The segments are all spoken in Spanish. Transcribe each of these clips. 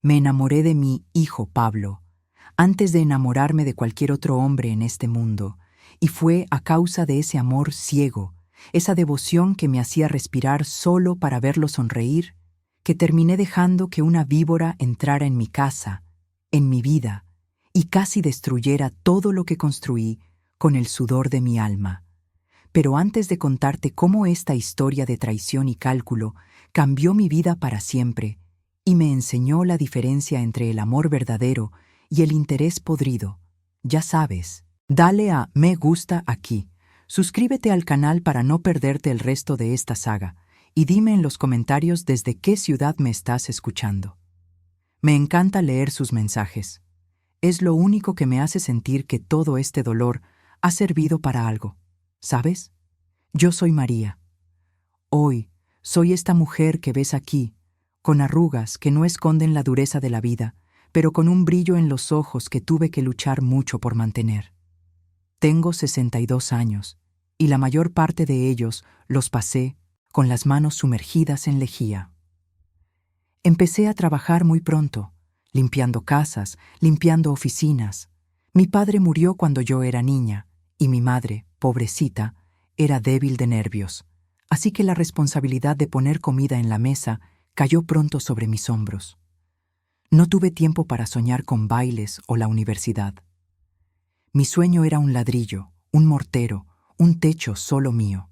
Me enamoré de mi hijo Pablo, antes de enamorarme de cualquier otro hombre en este mundo, y fue a causa de ese amor ciego, esa devoción que me hacía respirar solo para verlo sonreír, que terminé dejando que una víbora entrara en mi casa, en mi vida, y casi destruyera todo lo que construí con el sudor de mi alma. Pero antes de contarte cómo esta historia de traición y cálculo cambió mi vida para siempre y me enseñó la diferencia entre el amor verdadero y el interés podrido, ya sabes, dale a me gusta aquí, suscríbete al canal para no perderte el resto de esta saga y dime en los comentarios desde qué ciudad me estás escuchando. Me encanta leer sus mensajes. Es lo único que me hace sentir que todo este dolor ha servido para algo. ¿Sabes? Yo soy María. Hoy soy esta mujer que ves aquí, con arrugas que no esconden la dureza de la vida, pero con un brillo en los ojos que tuve que luchar mucho por mantener. Tengo 62 años, y la mayor parte de ellos los pasé con las manos sumergidas en lejía. Empecé a trabajar muy pronto, limpiando casas, limpiando oficinas. Mi padre murió cuando yo era niña, y mi madre, pobrecita, era débil de nervios, así que la responsabilidad de poner comida en la mesa cayó pronto sobre mis hombros. No tuve tiempo para soñar con bailes o la universidad. Mi sueño era un ladrillo, un mortero, un techo solo mío.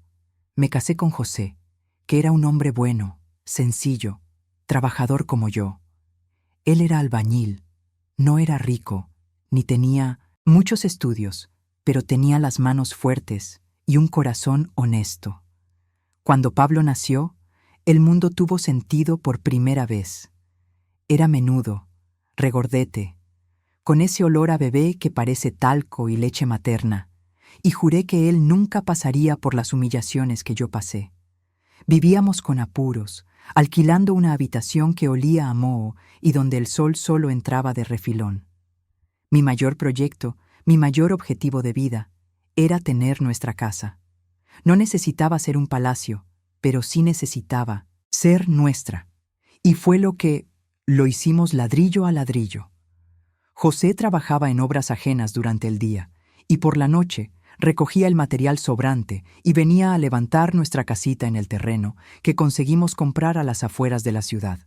Me casé con José, que era un hombre bueno, sencillo, trabajador como yo. Él era albañil, no era rico, ni tenía muchos estudios, pero tenía las manos fuertes y un corazón honesto. Cuando Pablo nació, el mundo tuvo sentido por primera vez. Era menudo, regordete, con ese olor a bebé que parece talco y leche materna, y juré que él nunca pasaría por las humillaciones que yo pasé. Vivíamos con apuros, alquilando una habitación que olía a moho y donde el sol solo entraba de refilón. Mi mayor proyecto, mi mayor objetivo de vida, era tener nuestra casa. No necesitaba ser un palacio, pero sí necesitaba ser nuestra. Y fue lo hicimos ladrillo a ladrillo. José trabajaba en obras ajenas durante el día, y por la noche recogía el material sobrante y venía a levantar nuestra casita en el terreno que conseguimos comprar a las afueras de la ciudad.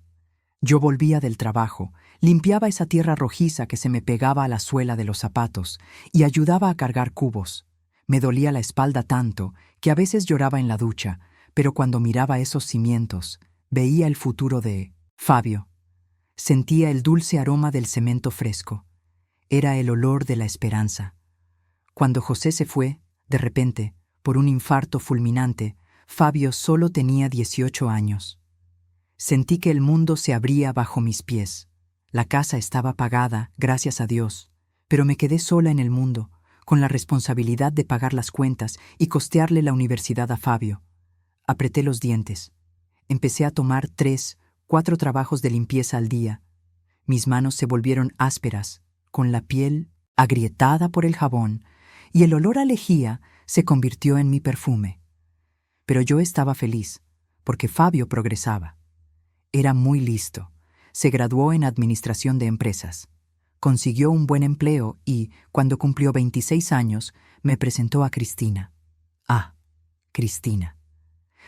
Yo volvía del trabajo, limpiaba esa tierra rojiza que se me pegaba a la suela de los zapatos y ayudaba a cargar cubos. Me dolía la espalda tanto que a veces lloraba en la ducha, pero cuando miraba esos cimientos, veía el futuro de Fabio. Sentía el dulce aroma del cemento fresco. Era el olor de la esperanza. Cuando José se fue, de repente, por un infarto fulminante, Fabio solo tenía 18 años. Sentí que el mundo se abría bajo mis pies. La casa estaba pagada, gracias a Dios, pero me quedé sola en el mundo, con la responsabilidad de pagar las cuentas y costearle la universidad a Fabio. Apreté los dientes. Empecé a tomar 3, 4 trabajos de limpieza al día. Mis manos se volvieron ásperas, con la piel agrietada por el jabón, y el olor a lejía se convirtió en mi perfume. Pero yo estaba feliz, porque Fabio progresaba. Era muy listo. Se graduó en Administración de Empresas. Consiguió un buen empleo y, cuando cumplió 26 años, me presentó a Cristina. Ah, Cristina.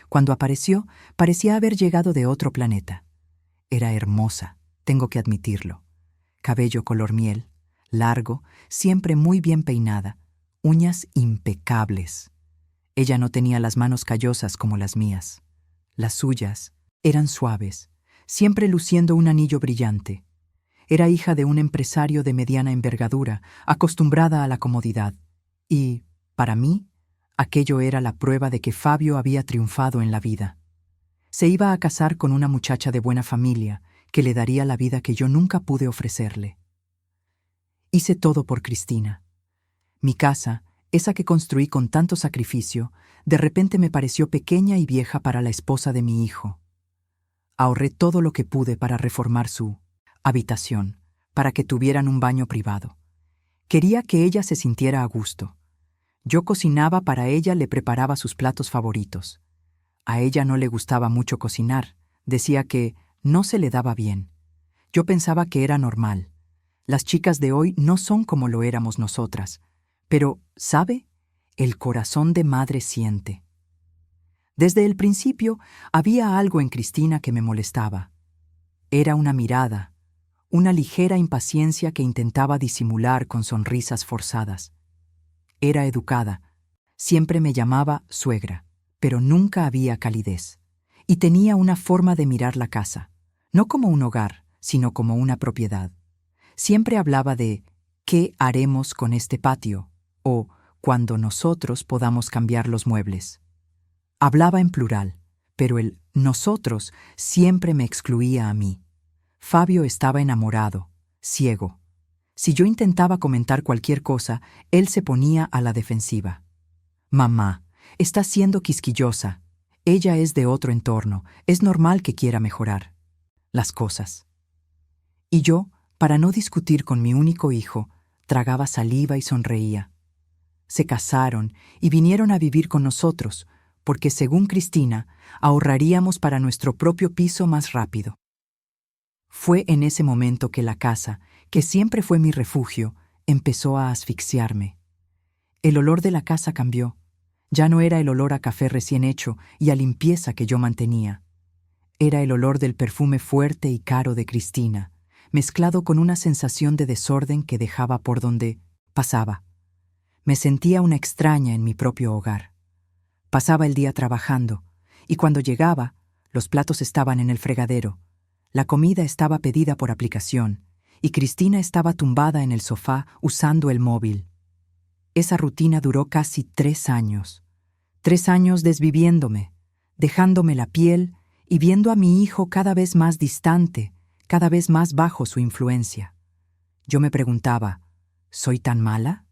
Cuando apareció, parecía haber llegado de otro planeta. Era hermosa, tengo que admitirlo. Cabello color miel, largo, siempre muy bien peinada, uñas impecables. Ella no tenía las manos callosas como las mías. Las suyas eran suaves, siempre luciendo un anillo brillante. Era hija de un empresario de mediana envergadura, acostumbrada a la comodidad. Y, para mí, aquello era la prueba de que Fabio había triunfado en la vida. Se iba a casar con una muchacha de buena familia, que le daría la vida que yo nunca pude ofrecerle. Hice todo por Cristina. Mi casa, esa que construí con tanto sacrificio, de repente me pareció pequeña y vieja para la esposa de mi hijo. Ahorré todo lo que pude para reformar su habitación, para que tuvieran un baño privado. Quería que ella se sintiera a gusto. Yo cocinaba para ella, le preparaba sus platos favoritos. A ella no le gustaba mucho cocinar, decía que no se le daba bien. Yo pensaba que era normal. Las chicas de hoy no son como lo éramos nosotras. Pero, ¿sabe? El corazón de madre siente. Desde el principio había algo en Cristina que me molestaba. Era una mirada, una ligera impaciencia que intentaba disimular con sonrisas forzadas. Era educada. Siempre me llamaba suegra, pero nunca había calidez. Y tenía una forma de mirar la casa, no como un hogar, sino como una propiedad. Siempre hablaba de ¿qué haremos con este patio? O cuando nosotros podamos cambiar los muebles. Hablaba en plural, pero el nosotros siempre me excluía a mí. Fabio estaba enamorado, ciego. Si yo intentaba comentar cualquier cosa, él se ponía a la defensiva. Mamá, está siendo quisquillosa. Ella es de otro entorno, es normal que quiera mejorar las cosas. Y yo, para no discutir con mi único hijo, tragaba saliva y sonreía. Se casaron y vinieron a vivir con nosotros, porque según Cristina, ahorraríamos para nuestro propio piso más rápido. Fue en ese momento que la casa, que siempre fue mi refugio, empezó a asfixiarme. El olor de la casa cambió. Ya no era el olor a café recién hecho y a limpieza que yo mantenía. Era el olor del perfume fuerte y caro de Cristina, mezclado con una sensación de desorden que dejaba por donde pasaba. Me sentía una extraña en mi propio hogar. Pasaba el día trabajando, y cuando llegaba, los platos estaban en el fregadero, la comida estaba pedida por aplicación, y Cristina estaba tumbada en el sofá usando el móvil. Esa rutina duró casi 3 años. 3 años desviviéndome, dejándome la piel y viendo a mi hijo cada vez más distante, cada vez más bajo su influencia. Yo me preguntaba, ¿soy tan mala?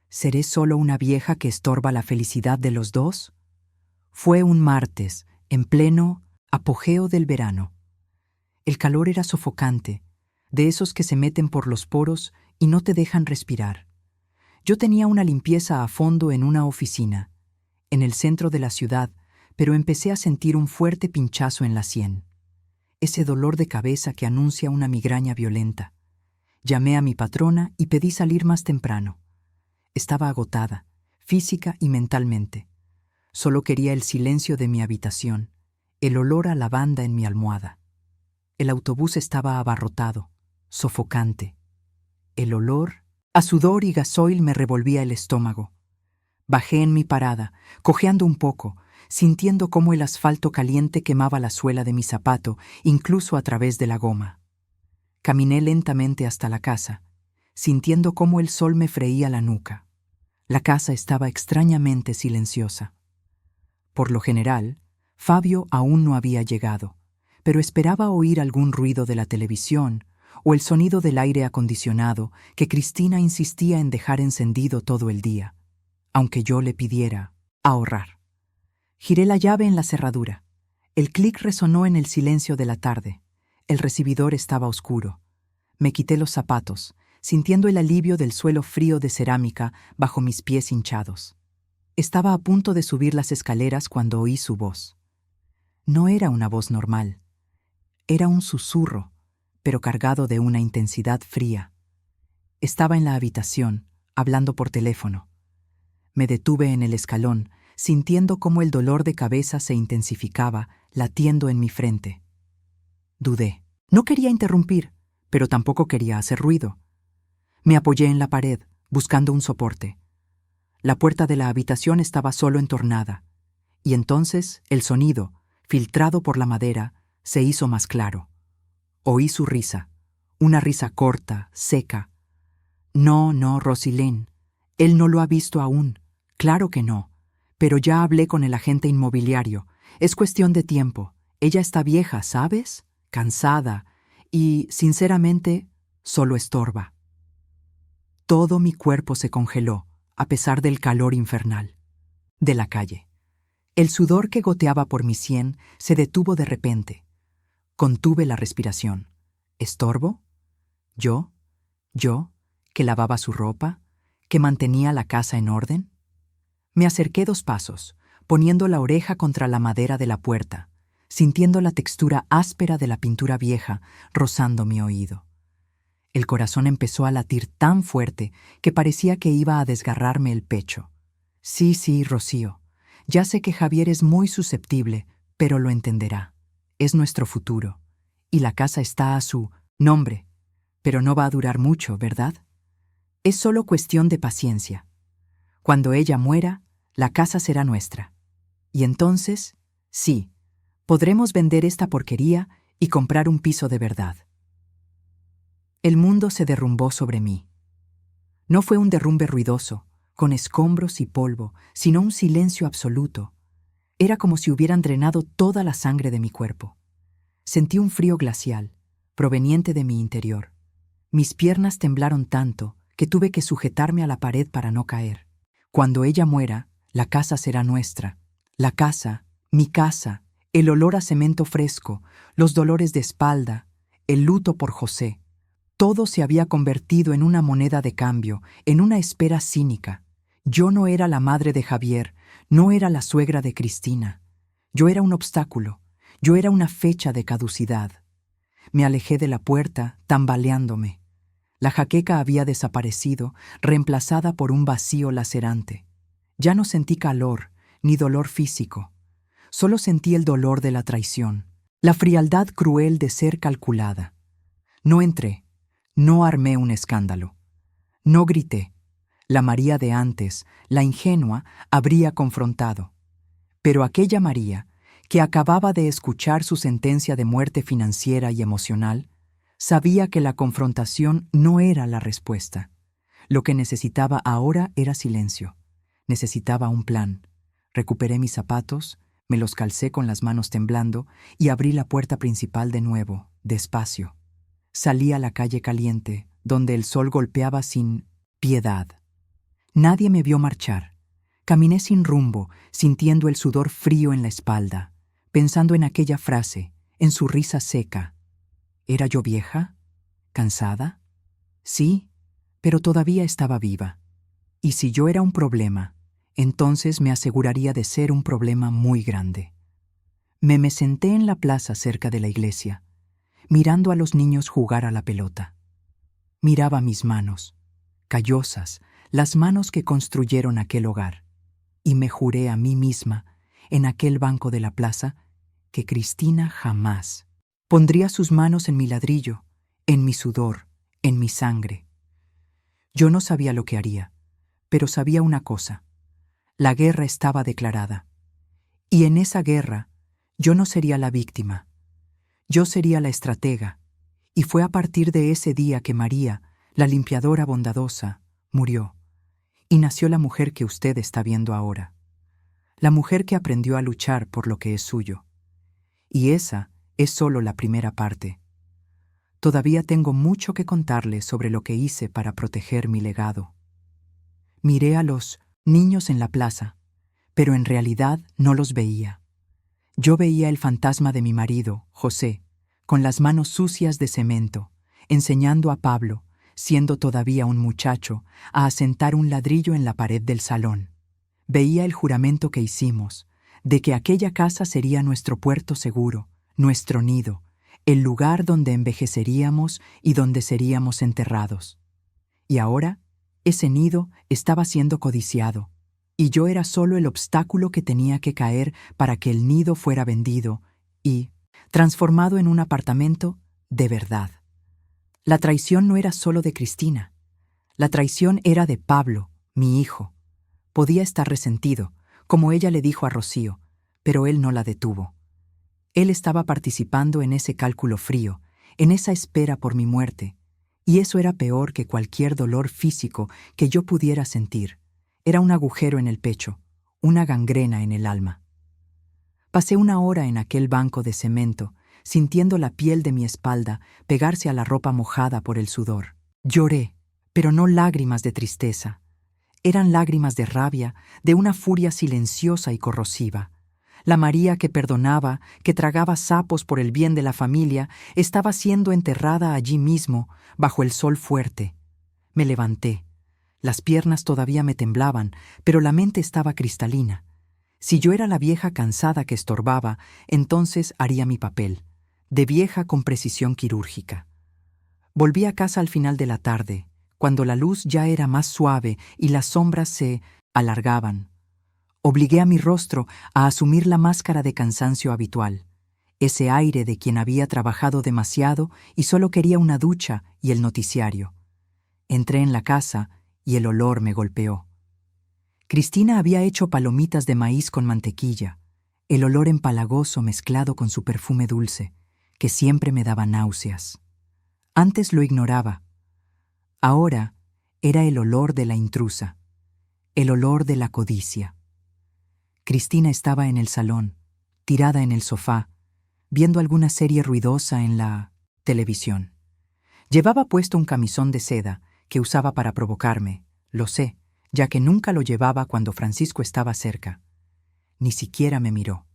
¿Seré solo una vieja que estorba la felicidad de los dos? Fue un martes, en pleno apogeo del verano. El calor era sofocante, de esos que se meten por los poros y no te dejan respirar. Yo tenía una limpieza a fondo en una oficina, en el centro de la ciudad, pero empecé a sentir un fuerte pinchazo en la sien. Ese dolor de cabeza que anuncia una migraña violenta. Llamé a mi patrona y pedí salir más temprano. Estaba agotada, física y mentalmente. Solo quería el silencio de mi habitación, el olor a lavanda en mi almohada. El autobús estaba abarrotado, sofocante. El olor a sudor y gasoil me revolvía el estómago. Bajé en mi parada, cojeando un poco, sintiendo cómo el asfalto caliente quemaba la suela de mi zapato, incluso a través de la goma. Caminé lentamente hasta la casa, sintiendo cómo el sol me freía la nuca. La casa estaba extrañamente silenciosa. Por lo general, Fabio aún no había llegado, pero esperaba oír algún ruido de la televisión o el sonido del aire acondicionado que Cristina insistía en dejar encendido todo el día, aunque yo le pidiera ahorrar. Giré la llave en la cerradura. El clic resonó en el silencio de la tarde. El recibidor estaba oscuro. Me quité los zapatos, sintiendo el alivio del suelo frío de cerámica bajo mis pies hinchados. Estaba a punto de subir las escaleras cuando oí su voz. No era una voz normal. Era un susurro, pero cargado de una intensidad fría. Estaba en la habitación, hablando por teléfono. Me detuve en el escalón, sintiendo cómo el dolor de cabeza se intensificaba, latiendo en mi frente. Dudé. No quería interrumpir, pero tampoco quería hacer ruido. Me apoyé en la pared, buscando un soporte. La puerta de la habitación estaba solo entornada, y entonces el sonido, filtrado por la madera, se hizo más claro. Oí su risa, una risa corta, seca. No, Rosilén, él no lo ha visto aún. Claro que no, pero ya hablé con el agente inmobiliario. Es cuestión de tiempo. Ella está vieja, ¿sabes? Cansada, y, sinceramente, solo estorba. Todo mi cuerpo se congeló, a pesar del calor infernal. De la calle. El sudor que goteaba por mi sien se detuvo de repente. Contuve la respiración. ¿Estorbo? ¿Yo, que lavaba su ropa, que mantenía la casa en orden? Me acerqué 2 pasos, poniendo la oreja contra la madera de la puerta, sintiendo la textura áspera de la pintura vieja rozando mi oído. El corazón empezó a latir tan fuerte que parecía que iba a desgarrarme el pecho. Sí, Rocío, ya sé que Javier es muy susceptible, pero lo entenderá. Es nuestro futuro, y la casa está a su nombre, pero no va a durar mucho, ¿verdad? Es solo cuestión de paciencia. Cuando ella muera, la casa será nuestra. Y entonces, sí, podremos vender esta porquería y comprar un piso de verdad. El mundo se derrumbó sobre mí. No fue un derrumbe ruidoso, con escombros y polvo, sino un silencio absoluto. Era como si hubieran drenado toda la sangre de mi cuerpo. Sentí un frío glacial, proveniente de mi interior. Mis piernas temblaron tanto que tuve que sujetarme a la pared para no caer. Cuando ella muera, la casa será nuestra. La casa, mi casa, el olor a cemento fresco, los dolores de espalda, el luto por José. Todo se había convertido en una moneda de cambio, en una espera cínica. Yo no era la madre de Javier, no era la suegra de Cristina. Yo era un obstáculo, yo era una fecha de caducidad. Me alejé de la puerta, tambaleándome. La jaqueca había desaparecido, reemplazada por un vacío lacerante. Ya no sentí calor, ni dolor físico. Solo sentí el dolor de la traición, la frialdad cruel de ser calculada. No entré, no armé un escándalo. No grité. La María de antes, la ingenua, habría confrontado. Pero aquella María, que acababa de escuchar su sentencia de muerte financiera y emocional, sabía que la confrontación no era la respuesta. Lo que necesitaba ahora era silencio. Necesitaba un plan. Recuperé mis zapatos, me los calcé con las manos temblando y abrí la puerta principal de nuevo, despacio. Salí a la calle caliente, donde el sol golpeaba sin piedad. Nadie me vio marchar. Caminé sin rumbo, sintiendo el sudor frío en la espalda, pensando en aquella frase, en su risa seca. ¿Era yo vieja? ¿Cansada? Sí, pero todavía estaba viva. Y si yo era un problema, entonces me aseguraría de ser un problema muy grande. Me senté en la plaza cerca de la iglesia, mirando a los niños jugar a la pelota. Miraba mis manos, callosas, las manos que construyeron aquel hogar, y me juré a mí misma, en aquel banco de la plaza, que Cristina jamás pondría sus manos en mi ladrillo, en mi sudor, en mi sangre. Yo no sabía lo que haría, pero sabía una cosa: la guerra estaba declarada. Y en esa guerra, yo no sería la víctima. Yo sería la estratega, y fue a partir de ese día que María, la limpiadora bondadosa, murió, y nació la mujer que usted está viendo ahora. La mujer que aprendió a luchar por lo que es suyo. Y esa es solo la primera parte. Todavía tengo mucho que contarle sobre lo que hice para proteger mi legado. Miré a los niños en la plaza, pero en realidad no los veía. Yo veía el fantasma de mi marido, José, con las manos sucias de cemento, enseñando a Pablo, siendo todavía un muchacho, a asentar un ladrillo en la pared del salón. Veía el juramento que hicimos, de que aquella casa sería nuestro puerto seguro, nuestro nido, el lugar donde envejeceríamos y donde seríamos enterrados. Y ahora, ese nido estaba siendo codiciado, y yo era solo el obstáculo que tenía que caer para que el nido fuera vendido y transformado en un apartamento de verdad. La traición no era solo de Cristina. La traición era de Pablo, mi hijo. Podía estar resentido, como ella le dijo a Rocío, pero él no la detuvo. Él estaba participando en ese cálculo frío, en esa espera por mi muerte, y eso era peor que cualquier dolor físico que yo pudiera sentir. Era un agujero en el pecho, una gangrena en el alma. Pasé una hora en aquel banco de cemento, sintiendo la piel de mi espalda pegarse a la ropa mojada por el sudor. Lloré, pero no lágrimas de tristeza. Eran lágrimas de rabia, de una furia silenciosa y corrosiva. La María que perdonaba, que tragaba sapos por el bien de la familia, estaba siendo enterrada allí mismo, bajo el sol fuerte. Me levanté. Las piernas todavía me temblaban, pero la mente estaba cristalina. Si yo era la vieja cansada que estorbaba, entonces haría mi papel, de vieja con precisión quirúrgica. Volví a casa al final de la tarde, cuando la luz ya era más suave y las sombras se alargaban. Obligué a mi rostro a asumir la máscara de cansancio habitual, ese aire de quien había trabajado demasiado y solo quería una ducha y el noticiario. Entré en la casa y el olor me golpeó. Cristina había hecho palomitas de maíz con mantequilla, el olor empalagoso mezclado con su perfume dulce, que siempre me daba náuseas. Antes lo ignoraba. Ahora era el olor de la intrusa, el olor de la codicia. Cristina estaba en el salón, tirada en el sofá, viendo alguna serie ruidosa en la televisión. Llevaba puesto un camisón de seda que usaba para provocarme, lo sé, ya que nunca lo llevaba cuando Francisco estaba cerca. Ni siquiera me miró.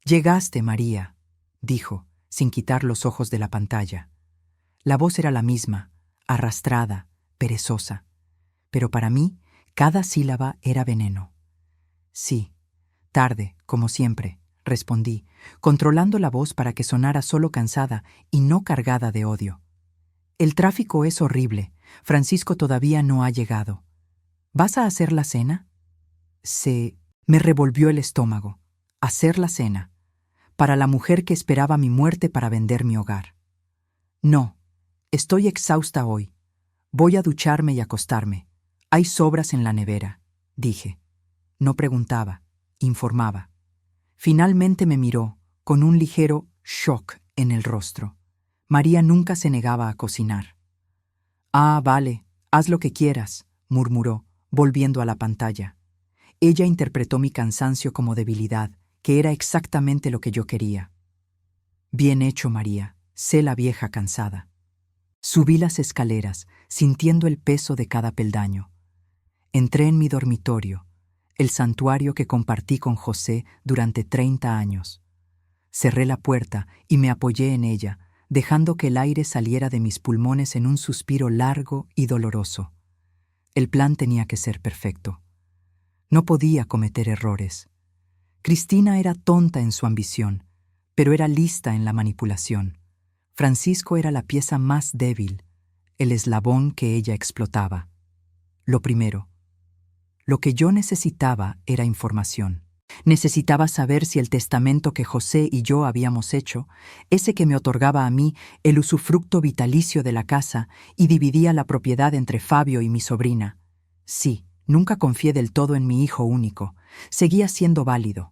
«Llegaste, María», dijo, sin quitar los ojos de la pantalla. La voz era la misma, arrastrada, perezosa. Pero para mí, cada sílaba era veneno. «Sí, tarde, como siempre», respondí, controlando la voz para que sonara solo cansada y no cargada de odio. «El tráfico es horrible. Francisco todavía no ha llegado. ¿Vas a hacer la cena?» Me revolvió el estómago. Hacer la cena. Para la mujer que esperaba mi muerte para vender mi hogar. «No, estoy exhausta hoy. Voy a ducharme y acostarme. Hay sobras en la nevera», dije. No preguntaba, informaba. Finalmente me miró, con un ligero shock en el rostro. María nunca se negaba a cocinar. «Ah, vale, haz lo que quieras», murmuró, volviendo a la pantalla. Ella interpretó mi cansancio como debilidad, que era exactamente lo que yo quería. «Bien hecho, María, sé la vieja cansada». Subí las escaleras, sintiendo el peso de cada peldaño. Entré en mi dormitorio, el santuario que compartí con José durante 30 años. Cerré la puerta y me apoyé en ella, dejando que el aire saliera de mis pulmones en un suspiro largo y doloroso. El plan tenía que ser perfecto. No podía cometer errores. Cristina era tonta en su ambición, pero era lista en la manipulación. Francisco era la pieza más débil, el eslabón que ella explotaba. Lo primero. Lo que yo necesitaba era información. Necesitaba saber si el testamento que José y yo habíamos hecho, ese que me otorgaba a mí el usufructo vitalicio de la casa y dividía la propiedad entre Fabio y mi sobrina. Sí, nunca confié del todo en mi hijo único. Seguía siendo válido.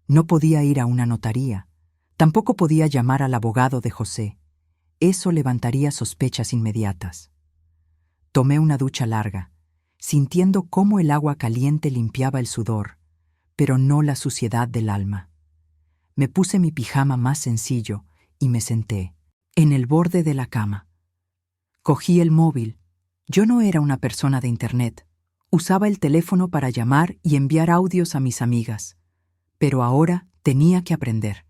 No podía ir a una notaría. Tampoco podía llamar al abogado de José. Eso levantaría sospechas inmediatas. Tomé una ducha larga, sintiendo cómo el agua caliente limpiaba el sudor, pero no la suciedad del alma. Me puse mi pijama más sencillo y me senté, en el borde de la cama. Cogí el móvil. Yo no era una persona de internet. Usaba el teléfono para llamar y enviar audios a mis amigas. Pero ahora tenía que aprender.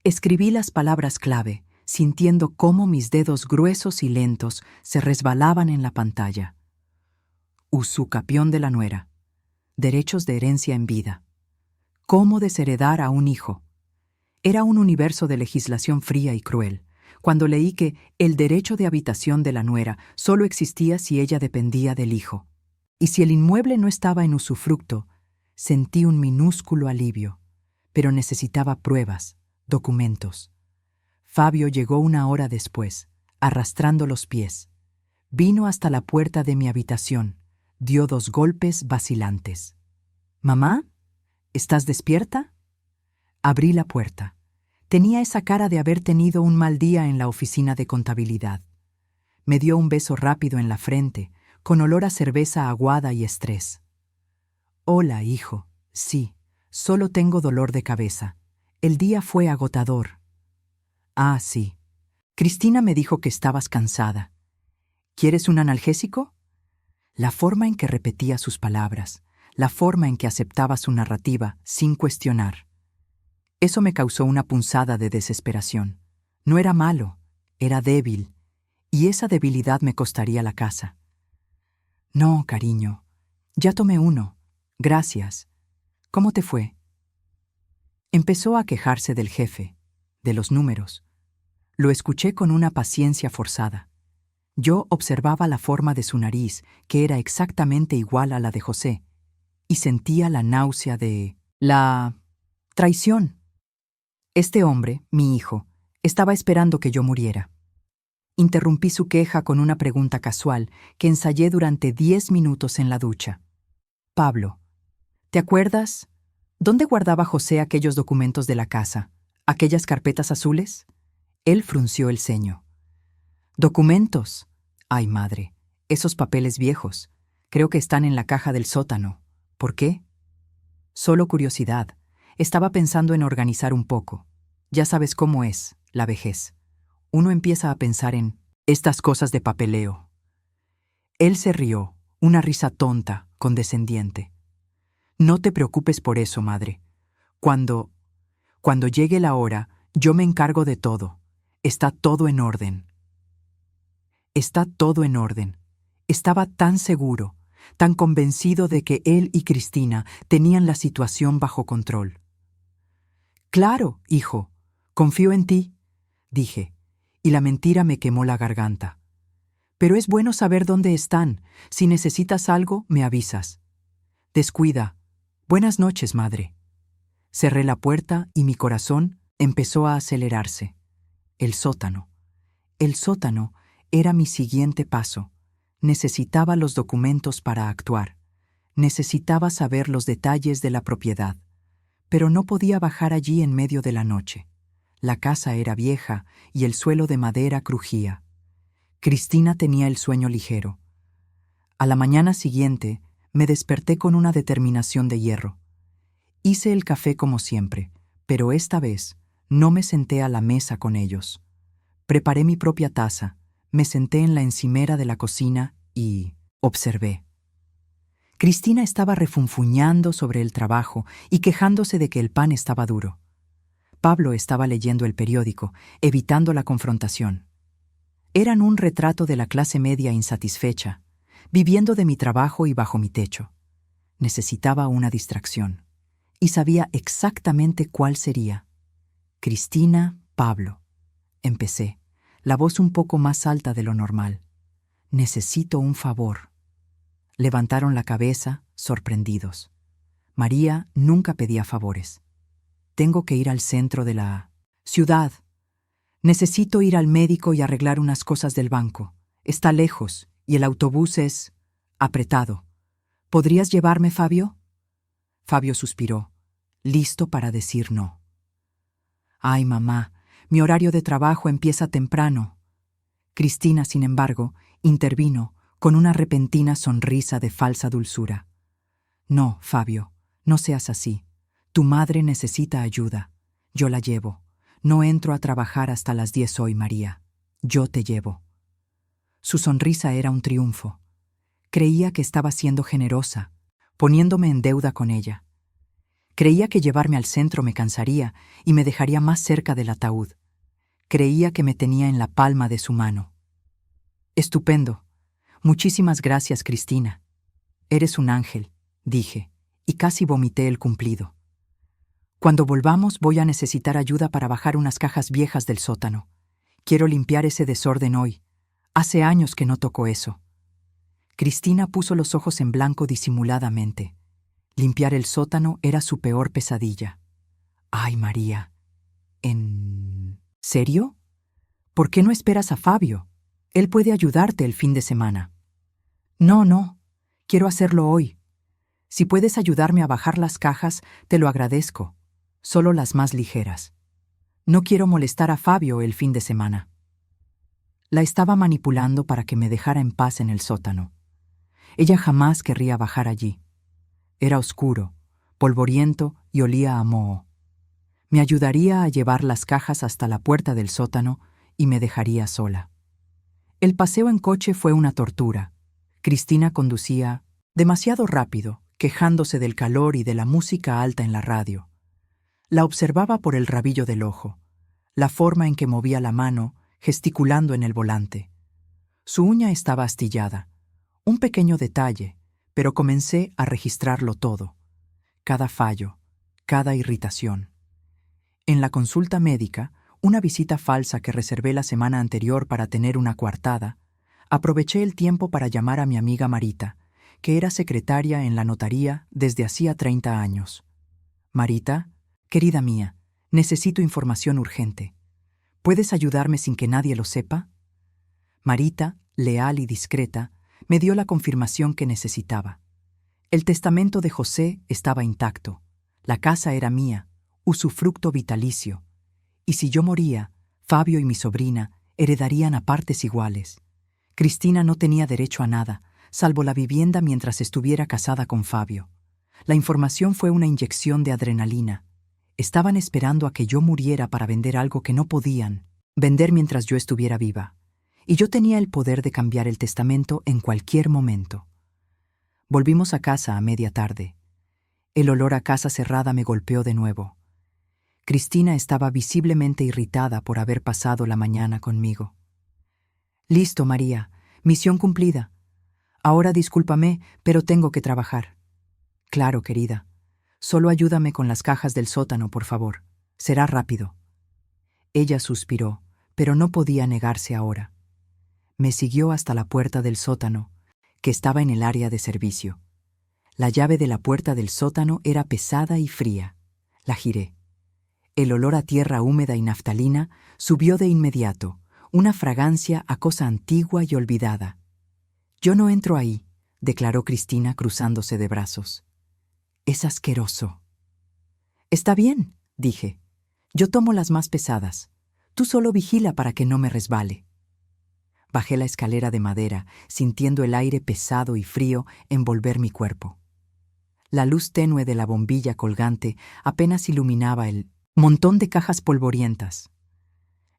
Escribí las palabras clave, sintiendo cómo mis dedos gruesos y lentos se resbalaban en la pantalla. Usucapión de la nuera. Derechos de herencia en vida. ¿Cómo desheredar a un hijo? Era un universo de legislación fría y cruel, cuando leí que el derecho de habitación de la nuera solo existía si ella dependía del hijo. Y si el inmueble no estaba en usufructo, sentí un minúsculo alivio, pero necesitaba pruebas, documentos. Fabio llegó 1 hora después, arrastrando los pies. Vino hasta la puerta de mi habitación, dio 2 golpes vacilantes. «¿Mamá? ¿Estás despierta?» Abrí la puerta. Tenía esa cara de haber tenido un mal día en la oficina de contabilidad. Me dio un beso rápido en la frente, con olor a cerveza aguada y estrés. «Hola, hijo. Sí, solo tengo dolor de cabeza. El día fue agotador». «Ah, sí. Cristina me dijo que estabas cansada. ¿Quieres un analgésico?» La forma en que repetía sus palabras, la forma en que aceptaba su narrativa sin cuestionar. Eso me causó una punzada de desesperación. No era malo, era débil, y esa debilidad me costaría la casa. «No, cariño. Ya tomé uno. Gracias. ¿Cómo te fue? Empezó a quejarse del jefe, de los números. Lo escuché con una paciencia forzada. Yo observaba la forma de su nariz, que era exactamente igual a la de José, y sentía la náusea de la traición. Este hombre, mi hijo, estaba esperando que yo muriera. Interrumpí su queja con una pregunta casual que ensayé durante 10 minutos en la ducha. Pablo, ¿te acuerdas? ¿Dónde guardaba José aquellos documentos de la casa? ¿Aquellas carpetas azules? Él frunció el ceño. ¿Documentos? Ay, madre, esos papeles viejos. Creo que están en la caja del sótano. ¿Por qué? Solo curiosidad. Estaba pensando en organizar un poco. Ya sabes cómo es, la vejez. Uno empieza a pensar en estas cosas de papeleo. Él se rió, una risa tonta, condescendiente. No te preocupes por eso, madre. Cuando llegue la hora, yo me encargo de todo. Está todo en orden. Está todo en orden. Estaba tan seguro, tan convencido de que él y Cristina tenían la situación bajo control. Claro, hijo, confío en ti, dije, y la mentira me quemó la garganta. Pero es bueno saber dónde están. Si necesitas algo, me avisas. Descuida. Buenas noches, madre. Cerré la puerta y mi corazón empezó a acelerarse. El sótano. El sótano era mi siguiente paso. Necesitaba los documentos para actuar. Necesitaba saber los detalles de la propiedad. Pero no podía bajar allí en medio de la noche. La casa era vieja y el suelo de madera crujía. Cristina tenía el sueño ligero. A la mañana siguiente me desperté con una determinación de hierro. Hice el café como siempre, pero esta vez no me senté a la mesa con ellos. Preparé mi propia taza, me senté en la encimera de la cocina y observé. Cristina estaba refunfuñando sobre el trabajo y quejándose de que el pan estaba duro. Pablo estaba leyendo el periódico, evitando la confrontación. Eran un retrato de la clase media insatisfecha, viviendo de mi trabajo y bajo mi techo. Necesitaba una distracción, y sabía exactamente cuál sería. Cristina, Pablo. Empecé, la voz un poco más alta de lo normal. Necesito un favor. Levantaron la cabeza, sorprendidos. María nunca pedía favores. Tengo que ir al centro de la ciudad. Necesito ir al médico y arreglar unas cosas del banco. Está lejos y el autobús es apretado. ¿Podrías llevarme, Fabio? Fabio suspiró, listo para decir no. Ay, mamá, mi horario de trabajo empieza temprano. Cristina, sin embargo, intervino con una repentina sonrisa de falsa dulzura. No, Fabio, no seas así. Tu madre necesita ayuda. Yo la llevo. No entro a trabajar hasta las 10 hoy, María. Yo te llevo. Su sonrisa era un triunfo. Creía que estaba siendo generosa, poniéndome en deuda con ella. Creía que llevarme al centro me cansaría y me dejaría más cerca del ataúd. Creía que me tenía en la palma de su mano. Estupendo. Muchísimas gracias, Cristina. Eres un ángel, dije, y casi vomité el cumplido. Cuando volvamos voy a necesitar ayuda para bajar unas cajas viejas del sótano. Quiero limpiar ese desorden hoy. Hace años que no toco eso. Cristina puso los ojos en blanco disimuladamente. Limpiar el sótano era su peor pesadilla. Ay, María. ¿En serio? ¿Por qué no esperas a Fabio? Él puede ayudarte el fin de semana. No. Quiero hacerlo hoy. Si puedes ayudarme a bajar las cajas, te lo agradezco. Solo las más ligeras. No quiero molestar a Fabio el fin de semana. La estaba manipulando para que me dejara en paz en el sótano. Ella jamás querría bajar allí. Era oscuro, polvoriento y olía a moho. Me ayudaría a llevar las cajas hasta la puerta del sótano y me dejaría sola. El paseo en coche fue una tortura. Cristina conducía demasiado rápido, quejándose del calor y de la música alta en la radio. La observaba por el rabillo del ojo, la forma en que movía la mano, gesticulando en el volante. Su uña estaba astillada. Un pequeño detalle, pero comencé a registrarlo todo. Cada fallo, cada irritación. En la consulta médica, una visita falsa que reservé la semana anterior para tener una coartada, aproveché el tiempo para llamar a mi amiga Marita, que era secretaria en la notaría desde hacía 30 años. Marita, querida mía, necesito información urgente. ¿Puedes ayudarme sin que nadie lo sepa? Marita, leal y discreta, me dio la confirmación que necesitaba. El testamento de José estaba intacto. La casa era mía, usufructo vitalicio. Y si yo moría, Fabio y mi sobrina heredarían a partes iguales. Cristina no tenía derecho a nada, salvo la vivienda mientras estuviera casada con Fabio. La información fue una inyección de adrenalina. Estaban esperando a que yo muriera para vender algo que no podían vender mientras yo estuviera viva. Y yo tenía el poder de cambiar el testamento en cualquier momento. Volvimos a casa a media tarde. El olor a casa cerrada me golpeó de nuevo. Cristina estaba visiblemente irritada por haber pasado la mañana conmigo. Listo, María. Misión cumplida. Ahora discúlpame, pero tengo que trabajar. Claro, querida. Solo ayúdame con las cajas del sótano, por favor. Será rápido. Ella suspiró, pero no podía negarse ahora. Me siguió hasta la puerta del sótano, que estaba en el área de servicio. La llave de la puerta del sótano era pesada y fría. La giré. El olor a tierra húmeda y naftalina subió de inmediato, una fragancia a cosa antigua y olvidada. Yo no entro ahí, declaró Cristina cruzándose de brazos. Es asqueroso. Está bien, dije. Yo tomo las más pesadas. Tú solo vigila para que no me resbale. Bajé la escalera de madera, sintiendo el aire pesado y frío envolver mi cuerpo. La luz tenue de la bombilla colgante apenas iluminaba el montón de cajas polvorientas.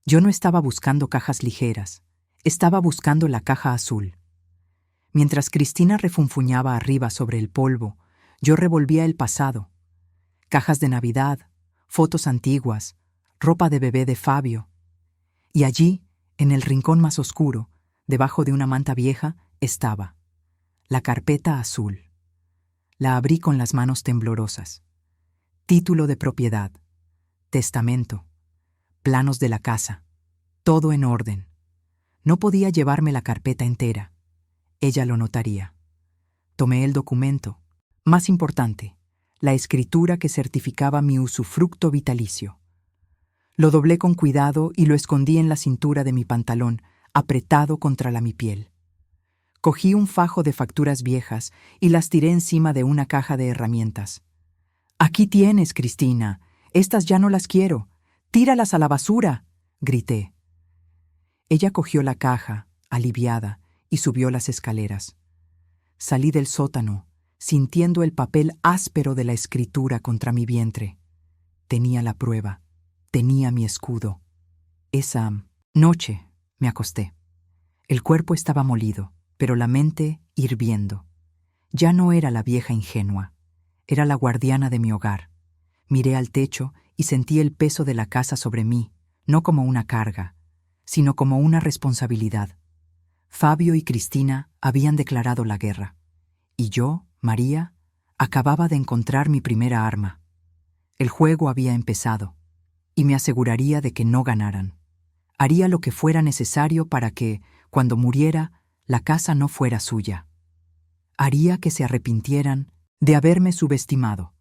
Yo no estaba buscando cajas ligeras, estaba buscando la caja azul. Mientras Cristina refunfuñaba arriba sobre el polvo, yo revolvía el pasado. Cajas de Navidad, fotos antiguas, ropa de bebé de Fabio. Y allí, en el rincón más oscuro, debajo de una manta vieja, estaba la carpeta azul. La abrí con las manos temblorosas. Título de propiedad, testamento, planos de la casa, todo en orden. No podía llevarme la carpeta entera. Ella lo notaría. Tomé el documento. Más importante, la escritura que certificaba mi usufructo vitalicio. Lo doblé con cuidado y lo escondí en la cintura de mi pantalón, apretado contra mi piel. Cogí un fajo de facturas viejas y las tiré encima de una caja de herramientas. «Aquí tienes, Cristina. Estas ya no las quiero. Tíralas a la basura», grité. Ella cogió la caja, aliviada, y subió las escaleras. Salí del sótano, sintiendo el papel áspero de la escritura contra mi vientre. Tenía la prueba. Tenía mi escudo. Esa noche me acosté. El cuerpo estaba molido, pero la mente hirviendo. Ya no era la vieja ingenua. Era la guardiana de mi hogar. Miré al techo y sentí el peso de la casa sobre mí, no como una carga, sino como una responsabilidad. Fabio y Cristina habían declarado la guerra. Y yo, María, acababa de encontrar mi primera arma. El juego había empezado, y me aseguraría de que no ganaran. Haría lo que fuera necesario para que, cuando muriera, la casa no fuera suya. Haría que se arrepintieran de haberme subestimado.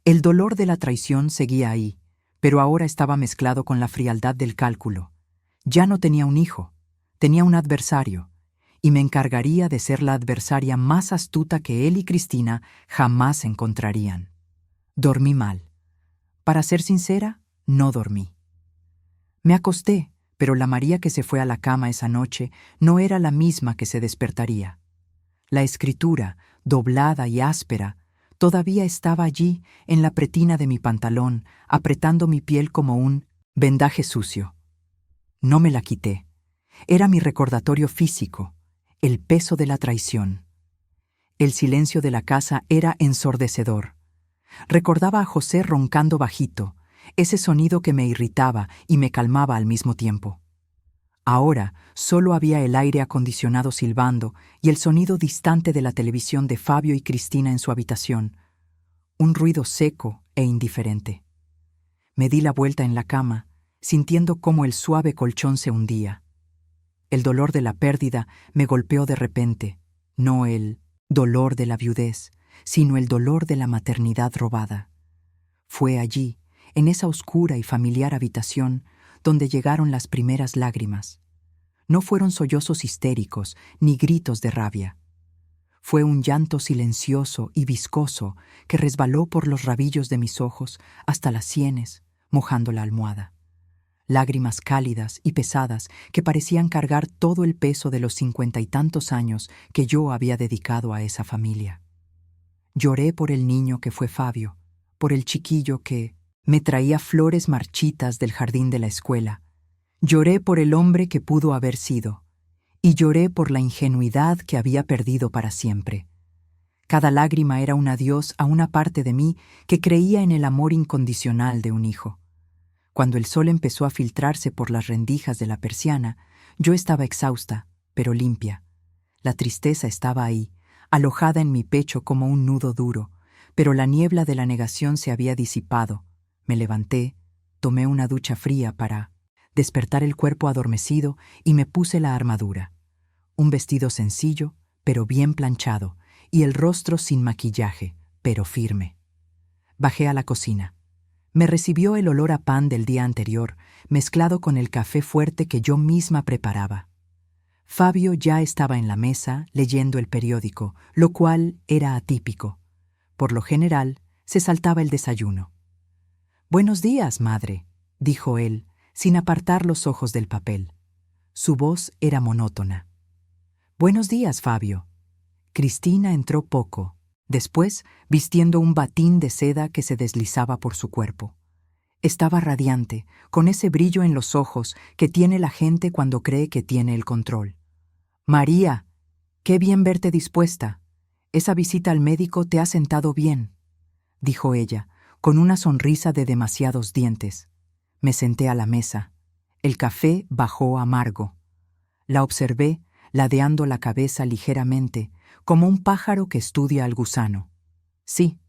El dolor de la traición seguía ahí, pero ahora estaba mezclado con la frialdad del cálculo. Ya no tenía un hijo, tenía un adversario, y me encargaría de ser la adversaria más astuta que él y Cristina jamás encontrarían. Dormí mal. Para ser sincera, no dormí. Me acosté, pero la María que se fue a la cama esa noche no era la misma que se despertaría. La escritura, doblada y áspera, todavía estaba allí en la pretina de mi pantalón, apretando mi piel como un vendaje sucio. No me la quité. Era mi recordatorio físico, el peso de la traición. El silencio de la casa era ensordecedor. Recordaba a José roncando bajito, ese sonido que me irritaba y me calmaba al mismo tiempo. Ahora solo había el aire acondicionado silbando y el sonido distante de la televisión de Fabio y Cristina en su habitación, un ruido seco e indiferente. Me di la vuelta en la cama, sintiendo cómo el suave colchón se hundía. El dolor de la pérdida me golpeó de repente, no el dolor de la viudez, sino el dolor de la maternidad robada. Fue allí, en esa oscura y familiar habitación, donde llegaron las primeras lágrimas. No fueron sollozos histéricos ni gritos de rabia. Fue un llanto silencioso y viscoso que resbaló por los rabillos de mis ojos hasta las sienes, mojando la almohada. Lágrimas cálidas y pesadas que parecían cargar todo el peso de los 50 y tantos años que yo había dedicado a esa familia. Lloré por el niño que fue Fabio, por el chiquillo que me traía flores marchitas del jardín de la escuela. Lloré por el hombre que pudo haber sido, y lloré por la ingenuidad que había perdido para siempre. Cada lágrima era un adiós a una parte de mí que creía en el amor incondicional de un hijo. Cuando el sol empezó a filtrarse por las rendijas de la persiana, yo estaba exhausta, pero limpia. La tristeza estaba ahí, alojada en mi pecho como un nudo duro, pero la niebla de la negación se había disipado. Me levanté, tomé una ducha fría para despertar el cuerpo adormecido y me puse la armadura. Un vestido sencillo, pero bien planchado, y el rostro sin maquillaje, pero firme. Bajé a la cocina. Me recibió el olor a pan del día anterior, mezclado con el café fuerte que yo misma preparaba. Fabio ya estaba en la mesa, leyendo el periódico, lo cual era atípico. Por lo general, se saltaba el desayuno. «Buenos días, madre», dijo él, sin apartar los ojos del papel. Su voz era monótona. «Buenos días, Fabio». Cristina entró poco, después vistiendo un batín de seda que se deslizaba por su cuerpo. Estaba radiante, con ese brillo en los ojos que tiene la gente cuando cree que tiene el control. «María, qué bien verte dispuesta. Esa visita al médico te ha sentado bien», dijo ella, con una sonrisa de demasiados dientes. Me senté a la mesa. El café bajó amargo. La observé, ladeando la cabeza ligeramente, como un pájaro que estudia al gusano. «Sí,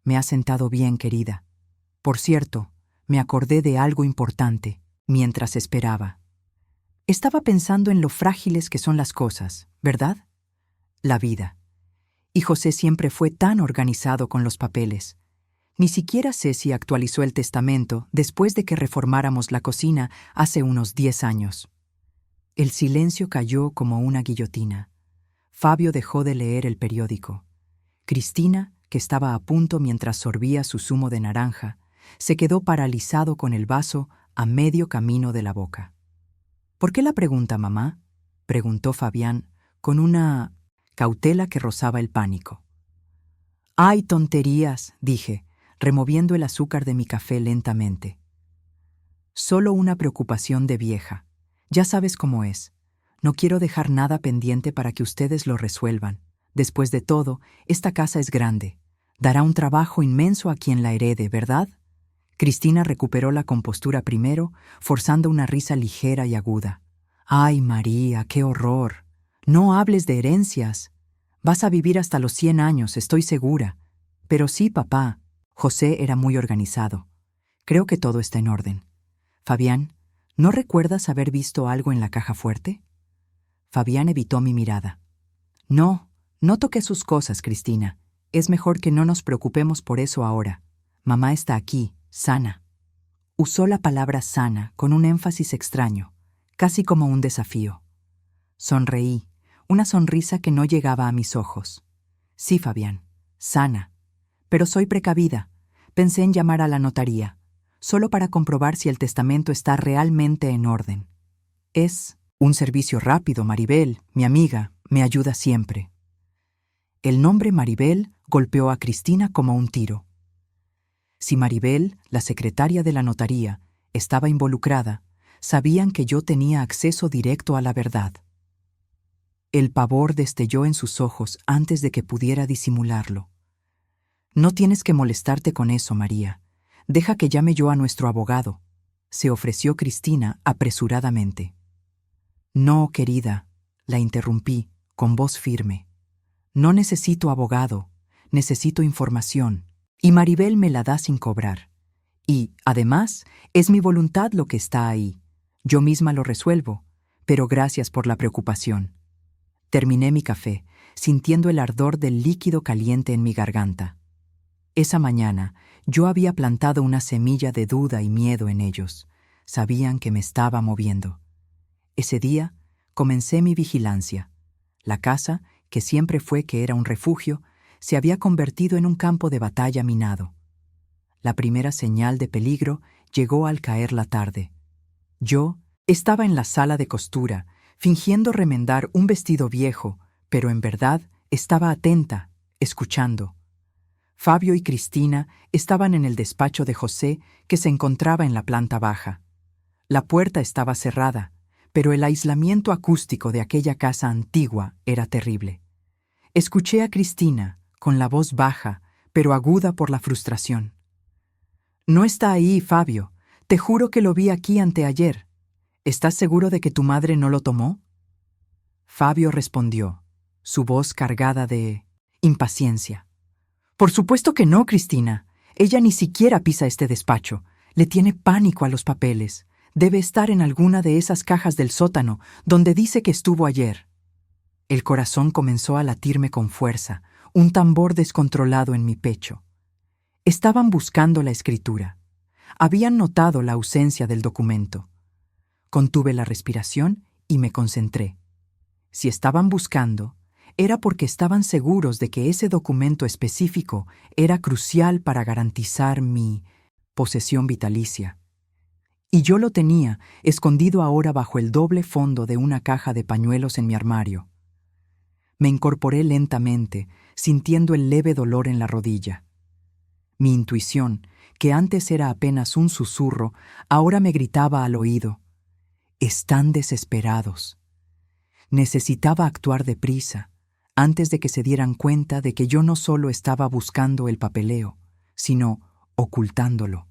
me ha sentado bien, querida. Por cierto, me acordé de algo importante mientras esperaba. Estaba pensando en lo frágiles que son las cosas, ¿verdad? La vida. Y José siempre fue tan organizado con los papeles. Ni siquiera sé si actualizó el testamento después de que reformáramos la cocina hace unos 10 años. El silencio cayó como una guillotina. Fabio dejó de leer el periódico. Cristina, que estaba a punto mientras sorbía su zumo de naranja, se quedó paralizado con el vaso a medio camino de la boca. «¿Por qué la pregunta, mamá?», preguntó Fabián, con una cautela que rozaba el pánico. «¡Ay, tonterías!», dije, removiendo el azúcar de mi café lentamente. «Solo una preocupación de vieja. Ya sabes cómo es. No quiero dejar nada pendiente para que ustedes lo resuelvan. Después de todo, esta casa es grande. Dará un trabajo inmenso a quien la herede, ¿verdad?». Cristina recuperó la compostura primero, forzando una risa ligera y aguda. «Ay, María, qué horror. No hables de herencias. Vas a vivir hasta los 100 años, estoy segura». «Pero sí, papá». José era muy organizado. «Creo que todo está en orden. Fabián, ¿no recuerdas haber visto algo en la caja fuerte?». Fabián evitó mi mirada. «No, no toqué sus cosas, Cristina. Es mejor que no nos preocupemos por eso ahora. Mamá está aquí, sana». Usó la palabra sana con un énfasis extraño, casi como un desafío. Sonreí, una sonrisa que no llegaba a mis ojos. «Sí, Fabián, sana. Pero soy precavida. Pensé en llamar a la notaría, solo para comprobar si el testamento está realmente en orden. Es un servicio rápido, Maribel, mi amiga, me ayuda siempre». El nombre Maribel golpeó a Cristina como un tiro. Si Maribel, la secretaria de la notaría, estaba involucrada, sabían que yo tenía acceso directo a la verdad. El pavor destelló en sus ojos antes de que pudiera disimularlo. «No tienes que molestarte con eso, María. Deja que llame yo a nuestro abogado», se ofreció Cristina apresuradamente. «No, querida», la interrumpí, con voz firme. «No necesito abogado, necesito información, y Maribel me la da sin cobrar. Y, además, es mi voluntad lo que está ahí. Yo misma lo resuelvo, pero gracias por la preocupación. Terminé mi café, sintiendo el ardor del líquido caliente en mi garganta. Esa mañana, yo había plantado una semilla de duda y miedo en ellos. Sabían que me estaba moviendo. Ese día, comencé mi vigilancia. La casa, que siempre fue que era un refugio, se había convertido en un campo de batalla minado. La primera señal de peligro llegó al caer la tarde. Yo estaba en la sala de costura, fingiendo remendar un vestido viejo, pero en verdad estaba atenta, escuchando. Fabio y Cristina estaban en el despacho de José, que se encontraba en la planta baja. La puerta estaba cerrada, pero el aislamiento acústico de aquella casa antigua era terrible. Escuché a Cristina, con la voz baja, pero aguda por la frustración. «No está ahí, Fabio. Te juro que lo vi aquí anteayer. ¿Estás seguro de que tu madre no lo tomó?» Fabio respondió, su voz cargada de impaciencia. «Por supuesto que no, Cristina. Ella ni siquiera pisa este despacho. Le tiene pánico a los papeles. Debe estar en alguna de esas cajas del sótano, donde dice que estuvo ayer». El corazón comenzó a latirme con fuerza, un tambor descontrolado en mi pecho. Estaban buscando la escritura. Habían notado la ausencia del documento. Contuve la respiración y me concentré. Si estaban buscando, era porque estaban seguros de que ese documento específico era crucial para garantizar mi posesión vitalicia. Y yo lo tenía, escondido ahora bajo el doble fondo de una caja de pañuelos en mi armario. Me incorporé lentamente, sintiendo el leve dolor en la rodilla. Mi intuición, que antes era apenas un susurro, ahora me gritaba al oído: «Están desesperados». Necesitaba actuar deprisa, antes de que se dieran cuenta de que yo no solo estaba buscando el papeleo, sino ocultándolo.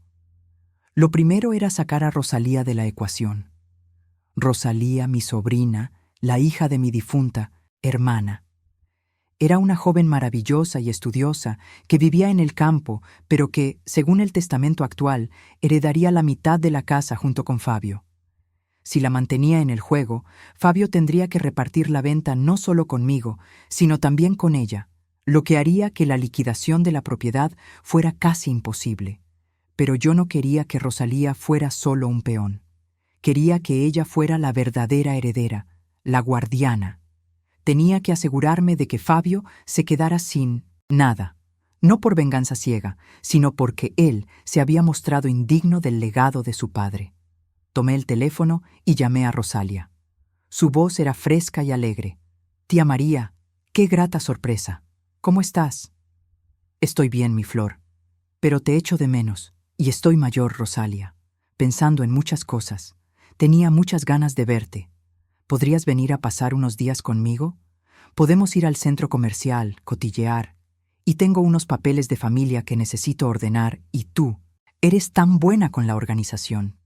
Lo primero era sacar a Rosalía de la ecuación. Rosalía, mi sobrina, la hija de mi difunta hermana. Era una joven maravillosa y estudiosa que vivía en el campo, pero que, según el testamento actual, heredaría la mitad de la casa junto con Fabio. Si la mantenía en el juego, Fabio tendría que repartir la venta no solo conmigo, sino también con ella, lo que haría que la liquidación de la propiedad fuera casi imposible. Pero yo no quería que Rosalía fuera solo un peón. Quería que ella fuera la verdadera heredera, la guardiana. Tenía que asegurarme de que Fabio se quedara sin nada, no por venganza ciega, sino porque él se había mostrado indigno del legado de su padre. Tomé el teléfono y llamé a Rosalia. Su voz era fresca y alegre. «Tía María, qué grata sorpresa. ¿Cómo estás?» «Estoy bien, mi flor. Pero te echo de menos, y estoy mayor, Rosalia, pensando en muchas cosas. Tenía muchas ganas de verte. ¿Podrías venir a pasar unos días conmigo? Podemos ir al centro comercial, cotillear. Y tengo unos papeles de familia que necesito ordenar, y tú eres tan buena con la organización».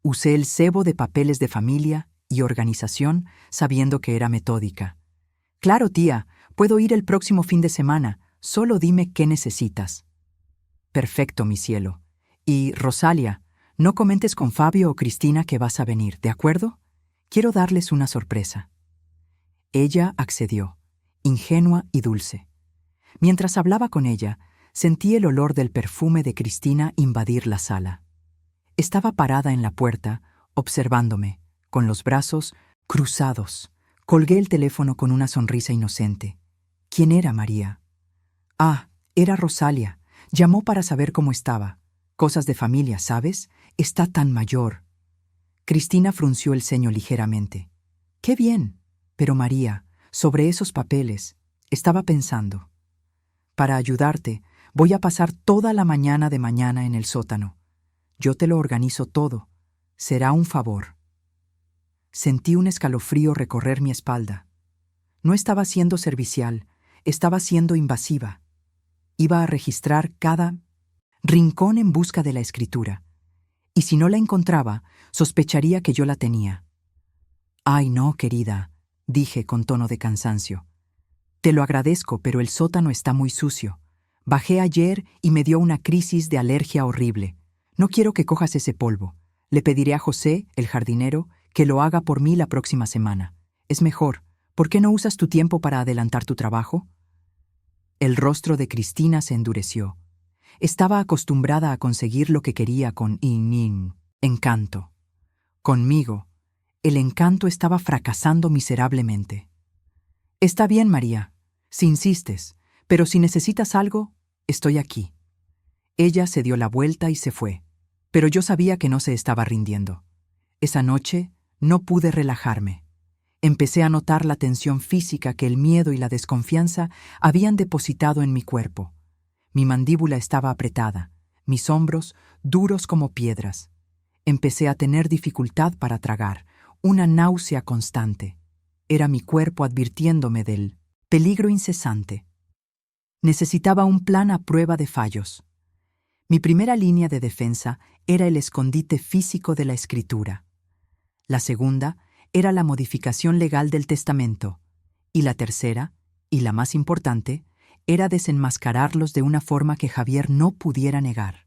Usé el cebo de papeles de familia y organización, sabiendo que era metódica. «Claro, tía, puedo ir el próximo fin de semana. Solo dime qué necesitas». «Perfecto, mi cielo. Y, Rosalia, no comentes con Fabio o Cristina que vas a venir, ¿de acuerdo? Quiero darles una sorpresa». Ella accedió, ingenua y dulce. Mientras hablaba con ella, sentí el olor del perfume de Cristina invadir la sala. Estaba parada en la puerta, observándome, con los brazos cruzados. Colgué el teléfono con una sonrisa inocente. ¿Quién era María? Ah, era Rosalia. Llamó para saber cómo estaba. Cosas de familia, ¿sabes? Está tan mayor. Cristina frunció el ceño ligeramente. «Qué bien. Pero María, sobre esos papeles, estaba pensando. Para ayudarte, voy a pasar toda la mañana de mañana en el sótano. Yo te lo organizo todo. Será un favor». Sentí un escalofrío recorrer mi espalda. No estaba siendo servicial, estaba siendo invasiva. Iba a registrar cada rincón en busca de la escritura. Y si no la encontraba, sospecharía que yo la tenía. «Ay, no, querida», dije con tono de cansancio. «Te lo agradezco, pero el sótano está muy sucio. Bajé ayer y me dio una crisis de alergia horrible. No quiero que cojas ese polvo. Le pediré a José, el jardinero, que lo haga por mí la próxima semana. Es mejor. ¿Por qué no usas tu tiempo para adelantar tu trabajo? El rostro de Cristina se endureció. Estaba acostumbrada a conseguir lo que quería con encanto. Conmigo, el encanto estaba fracasando miserablemente. Está bien, María, si insistes, pero si necesitas algo, estoy aquí. Ella se dio la vuelta y se fue, pero yo sabía que no se estaba rindiendo. Esa noche no pude relajarme. Empecé a notar la tensión física que el miedo y la desconfianza habían depositado en mi cuerpo. Mi mandíbula estaba apretada, mis hombros duros como piedras. Empecé a tener dificultad para tragar, una náusea constante. Era mi cuerpo advirtiéndome del peligro incesante. Necesitaba un plan a prueba de fallos. Mi primera línea de defensa era el escondite físico de la escritura. La segunda era la modificación legal del testamento. Y la tercera, y la más importante, era desenmascararlos de una forma que Javier no pudiera negar.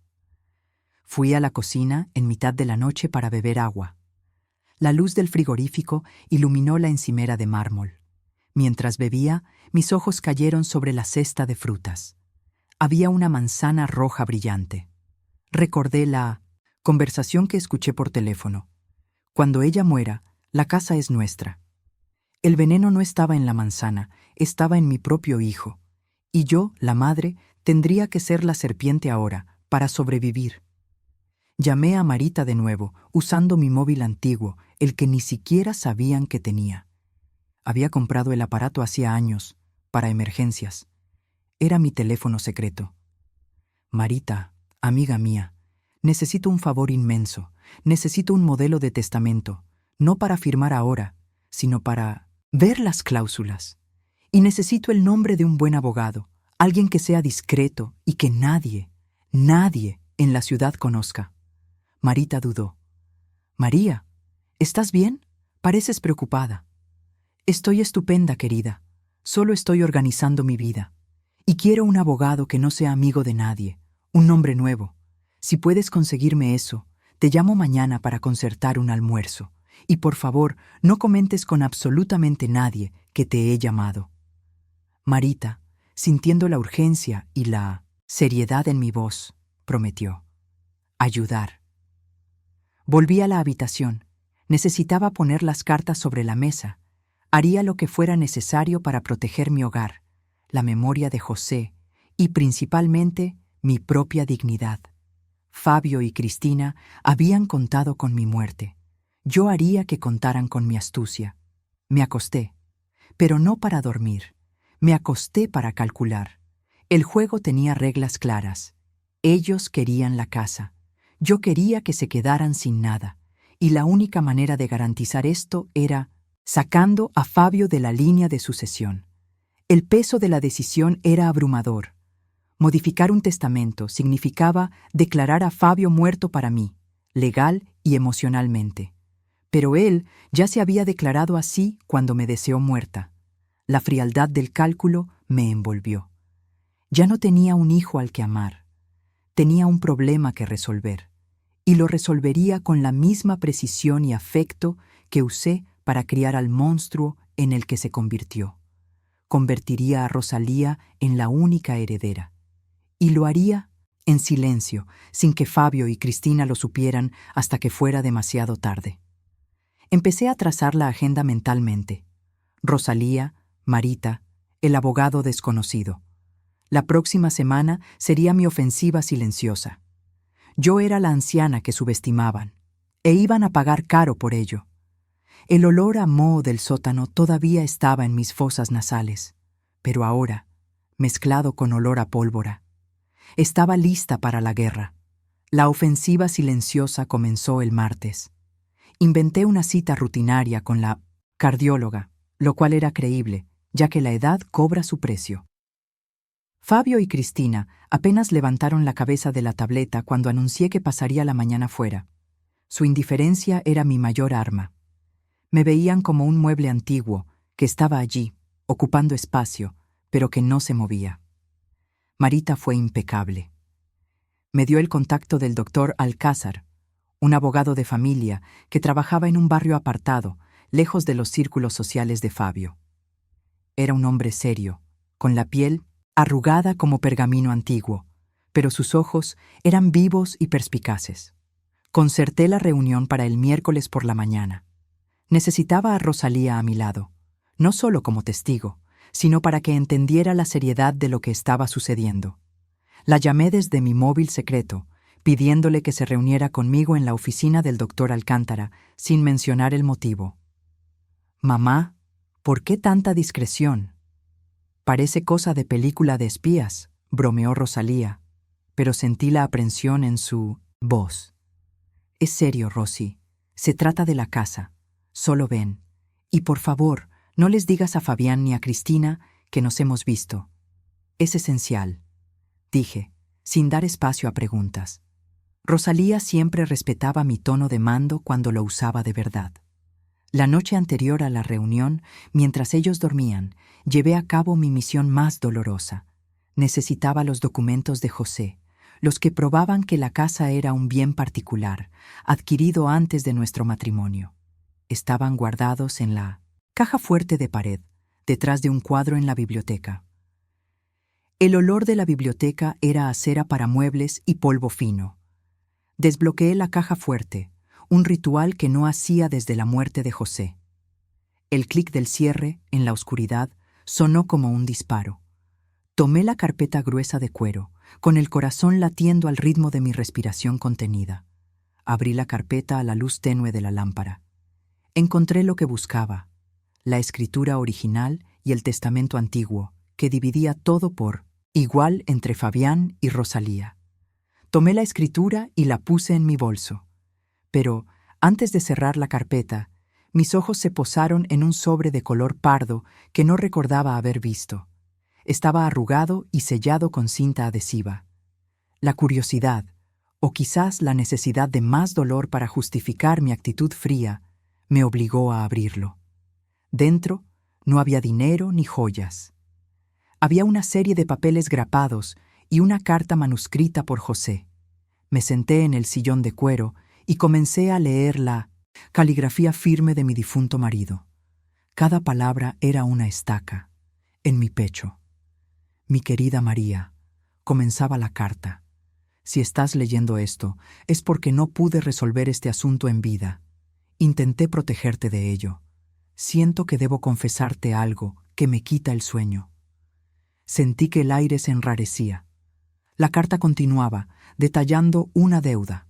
Fui a la cocina en mitad de la noche para beber agua. La luz del frigorífico iluminó la encimera de mármol. Mientras bebía, mis ojos cayeron sobre la cesta de frutas. Había una manzana roja brillante. Recordé la conversación que escuché por teléfono. Cuando ella muera, la casa es nuestra. El veneno no estaba en la manzana, estaba en mi propio hijo. Y yo, la madre, tendría que ser la serpiente ahora, para sobrevivir. Llamé a Marita de nuevo, usando mi móvil antiguo, el que ni siquiera sabían que tenía. Había comprado el aparato hacía años, para emergencias. Era mi teléfono secreto. Marita, amiga mía, necesito un favor inmenso. Necesito un modelo de testamento, no para firmar ahora, sino para ver las cláusulas. Y necesito el nombre de un buen abogado, alguien que sea discreto y que nadie en la ciudad conozca. Marita dudó. María, ¿estás bien? Pareces preocupada. Estoy estupenda, querida. Solo estoy organizando mi vida. Y quiero un abogado que no sea amigo de nadie, un nombre nuevo. Si puedes conseguirme eso, te llamo mañana para concertar un almuerzo. Y por favor, no comentes con absolutamente nadie que te he llamado. Marita, sintiendo la urgencia y la seriedad en mi voz, prometió. Ayudar. Volví a la habitación. Necesitaba poner las cartas sobre la mesa. Haría lo que fuera necesario para proteger mi hogar, la memoria de José y, principalmente, mi propia dignidad. Fabio y Cristina habían contado con mi muerte. Yo haría que contaran con mi astucia. Me acosté, pero no para dormir. Me acosté para calcular. El juego tenía reglas claras. Ellos querían la casa. Yo quería que se quedaran sin nada. Y la única manera de garantizar esto era sacando a Fabio de la línea de sucesión. El peso de la decisión era abrumador. Modificar un testamento significaba declarar a Fabio muerto para mí, legal y emocionalmente. Pero él ya se había declarado así cuando me deseó muerta. La frialdad del cálculo me envolvió. Ya no tenía un hijo al que amar. Tenía un problema que resolver. Y lo resolvería con la misma precisión y afecto que usé para criar al monstruo en el que se convirtió. Convertiría a Rosalía en la única heredera. Y lo haría en silencio, sin que Fabio y Cristina lo supieran hasta que fuera demasiado tarde. Empecé a trazar la agenda mentalmente. Rosalía, Marita, el abogado desconocido. La próxima semana sería mi ofensiva silenciosa. Yo era la anciana que subestimaban, e iban a pagar caro por ello. El olor a moho del sótano todavía estaba en mis fosas nasales, pero ahora, mezclado con olor a pólvora. Estaba lista para la guerra. La ofensiva silenciosa comenzó el martes. Inventé una cita rutinaria con la cardióloga, lo cual era creíble, ya que la edad cobra su precio. Fabio y Cristina apenas levantaron la cabeza de la tableta cuando anuncié que pasaría la mañana fuera. Su indiferencia era mi mayor arma. Me veían como un mueble antiguo que estaba allí, ocupando espacio, pero que no se movía. Marita fue impecable. Me dio el contacto del doctor Alcázar, un abogado de familia que trabajaba en un barrio apartado, lejos de los círculos sociales de Fabio. Era un hombre serio, con la piel arrugada como pergamino antiguo, pero sus ojos eran vivos y perspicaces. Concerté la reunión para el miércoles por la mañana. Necesitaba a Rosalía a mi lado, no solo como testigo, sino para que entendiera la seriedad de lo que estaba sucediendo. La llamé desde mi móvil secreto, pidiéndole que se reuniera conmigo en la oficina del doctor Alcántara, sin mencionar el motivo. «Mamá, ¿por qué tanta discreción?» «Parece cosa de película de espías», bromeó Rosalía, pero sentí la aprensión en su voz. «Es serio, Rosy. Se trata de la casa. Solo ven. Y por favor, no les digas a Fabián ni a Cristina que nos hemos visto. Es esencial», dije, sin dar espacio a preguntas. Rosalía siempre respetaba mi tono de mando cuando lo usaba de verdad. La noche anterior a la reunión, mientras ellos dormían, llevé a cabo mi misión más dolorosa. Necesitaba los documentos de José, los que probaban que la casa era un bien particular, adquirido antes de nuestro matrimonio. Estaban guardados en la caja fuerte de pared, detrás de un cuadro en la biblioteca. El olor de la biblioteca era a cera para muebles y polvo fino. Desbloqueé la caja fuerte, un ritual que no hacía desde la muerte de José. El clic del cierre, en la oscuridad, sonó como un disparo. Tomé la carpeta gruesa de cuero, con el corazón latiendo al ritmo de mi respiración contenida. Abrí la carpeta a la luz tenue de la lámpara. Encontré lo que buscaba, la escritura original y el testamento antiguo, que dividía todo por igual entre Fabián y Rosalía. Tomé la escritura y la puse en mi bolso. Pero, antes de cerrar la carpeta, mis ojos se posaron en un sobre de color pardo que no recordaba haber visto. Estaba arrugado y sellado con cinta adhesiva. La curiosidad, o quizás la necesidad de más dolor para justificar mi actitud fría, me obligó a abrirlo. Dentro no había dinero ni joyas. Había una serie de papeles grapados y una carta manuscrita por José. Me senté en el sillón de cuero y comencé a leer la caligrafía firme de mi difunto marido. Cada palabra era una estaca, en mi pecho. «Mi querida María», comenzaba la carta, «si estás leyendo esto, es porque no pude resolver este asunto en vida. Intenté protegerte de ello. Siento que debo confesarte algo que me quita el sueño». Sentí que el aire se enrarecía. La carta continuaba, detallando una deuda.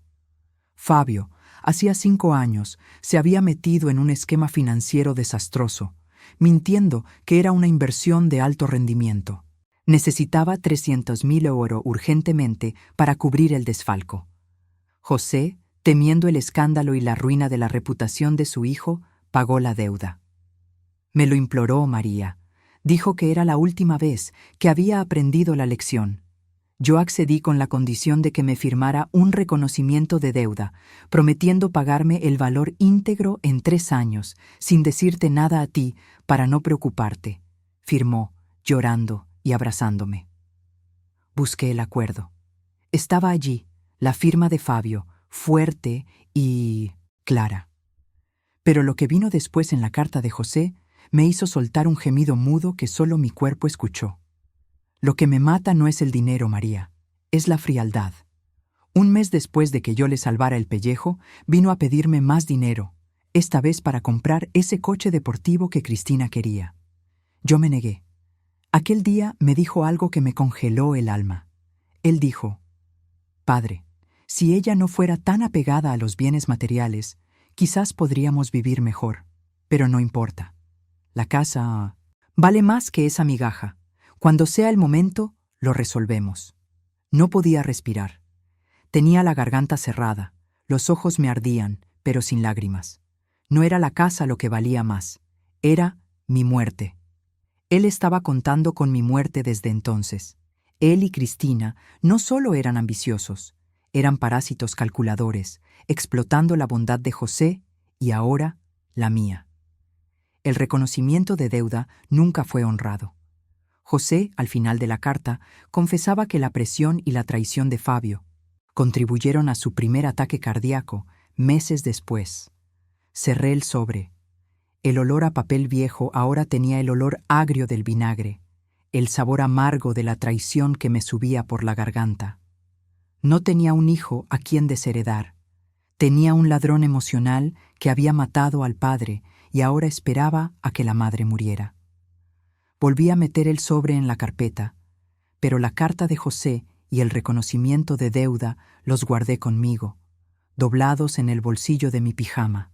Fabio, hacía 5 años, se había metido en un esquema financiero desastroso, mintiendo que era una inversión de alto rendimiento. Necesitaba 300.000 euros urgentemente para cubrir el desfalco. José, temiendo el escándalo y la ruina de la reputación de su hijo, pagó la deuda. Me lo imploró María. Dijo que era la última vez, que había aprendido la lección. Yo accedí con la condición de que me firmara un reconocimiento de deuda, prometiendo pagarme el valor íntegro en 3 años, sin decirte nada a ti, para no preocuparte. Firmó, llorando y abrazándome. Busqué el acuerdo. Estaba allí, la firma de Fabio, fuerte y clara. Pero lo que vino después en la carta de José me hizo soltar un gemido mudo que solo mi cuerpo escuchó. «Lo que me mata no es el dinero, María, es la frialdad. Un mes después de que yo le salvara el pellejo, vino a pedirme más dinero, esta vez para comprar ese coche deportivo que Cristina quería. Yo me negué. Aquel día me dijo algo que me congeló el alma. Él dijo: «Padre, si ella no fuera tan apegada a los bienes materiales, quizás podríamos vivir mejor, pero no importa. La casa vale más que esa migaja. Cuando sea el momento, lo resolvemos». No podía respirar. Tenía la garganta cerrada, los ojos me ardían, pero sin lágrimas. No era la casa lo que valía más, era mi muerte. Él estaba contando con mi muerte desde entonces. Él y Cristina no solo eran ambiciosos, eran parásitos calculadores, explotando la bondad de José y ahora la mía. El reconocimiento de deuda nunca fue honrado. José, al final de la carta, confesaba que la presión y la traición de Fabio, contribuyeron a su primer ataque cardíaco meses después. Cerré el sobre. El olor a papel viejo ahora tenía el olor agrio del vinagre, el sabor amargo de la traición que me subía por la garganta. No tenía un hijo a quien desheredar. Tenía un ladrón emocional que había matado al padre y ahora esperaba a que la madre muriera. Volví a meter el sobre en la carpeta, pero la carta de José y el reconocimiento de deuda los guardé conmigo, doblados en el bolsillo de mi pijama.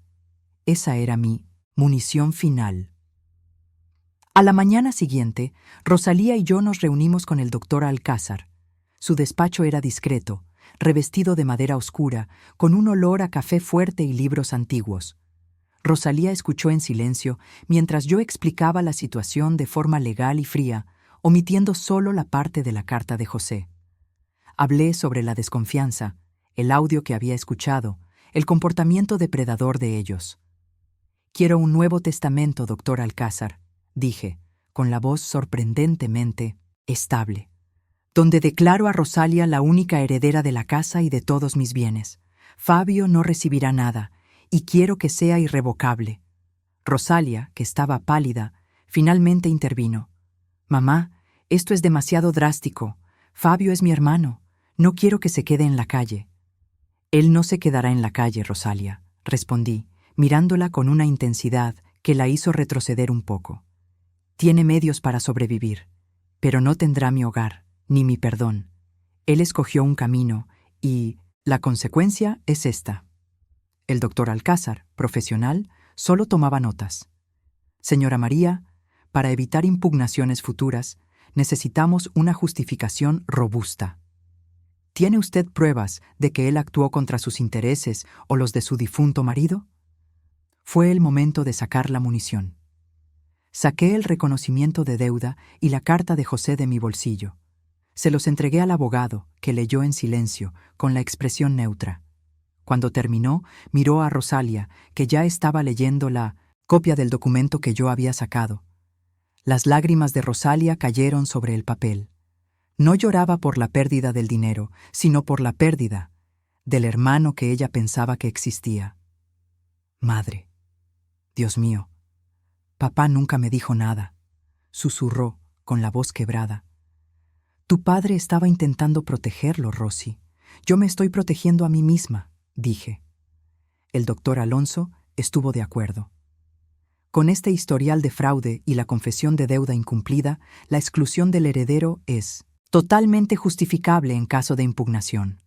Esa era mi munición final. A la mañana siguiente, Rosalía y yo nos reunimos con el doctor Alcázar. Su despacho era discreto, revestido de madera oscura, con un olor a café fuerte y libros antiguos. Rosalía escuchó en silencio mientras yo explicaba la situación de forma legal y fría, omitiendo solo la parte de la carta de José. Hablé sobre la desconfianza, el audio que había escuchado, el comportamiento depredador de ellos. «Quiero un Nuevo Testamento, doctor Alcázar», dije, con la voz sorprendentemente estable, «donde declaro a Rosalia la única heredera de la casa y de todos mis bienes. Fabio no recibirá nada, y quiero que sea irrevocable». Rosalia, que estaba pálida, finalmente intervino. «Mamá, esto es demasiado drástico. Fabio es mi hermano. No quiero que se quede en la calle». «Él no se quedará en la calle, Rosalia», respondí, mirándola con una intensidad que la hizo retroceder un poco. «Tiene medios para sobrevivir, pero no tendrá mi hogar, ni mi perdón. Él escogió un camino, y la consecuencia es esta». El doctor Alcázar, profesional, solo tomaba notas. «Señora María, para evitar impugnaciones futuras, necesitamos una justificación robusta. ¿Tiene usted pruebas de que él actuó contra sus intereses o los de su difunto marido?» Fue el momento de sacar la munición. Saqué el reconocimiento de deuda y la carta de José de mi bolsillo. Se los entregué al abogado, que leyó en silencio, con la expresión neutra. Cuando terminó, miró a Rosalia, que ya estaba leyendo la copia del documento que yo había sacado. Las lágrimas de Rosalia cayeron sobre el papel. No lloraba por la pérdida del dinero, sino por la pérdida del hermano que ella pensaba que existía. «Madre, Dios mío, papá nunca me dijo nada», susurró con la voz quebrada. «Tu padre estaba intentando protegerlo, Rosy. Yo me estoy protegiendo a mí misma», dije. El doctor Alonso estuvo de acuerdo. Con este historial de fraude y la confesión de deuda incumplida, la exclusión del heredero es totalmente justificable en caso de impugnación.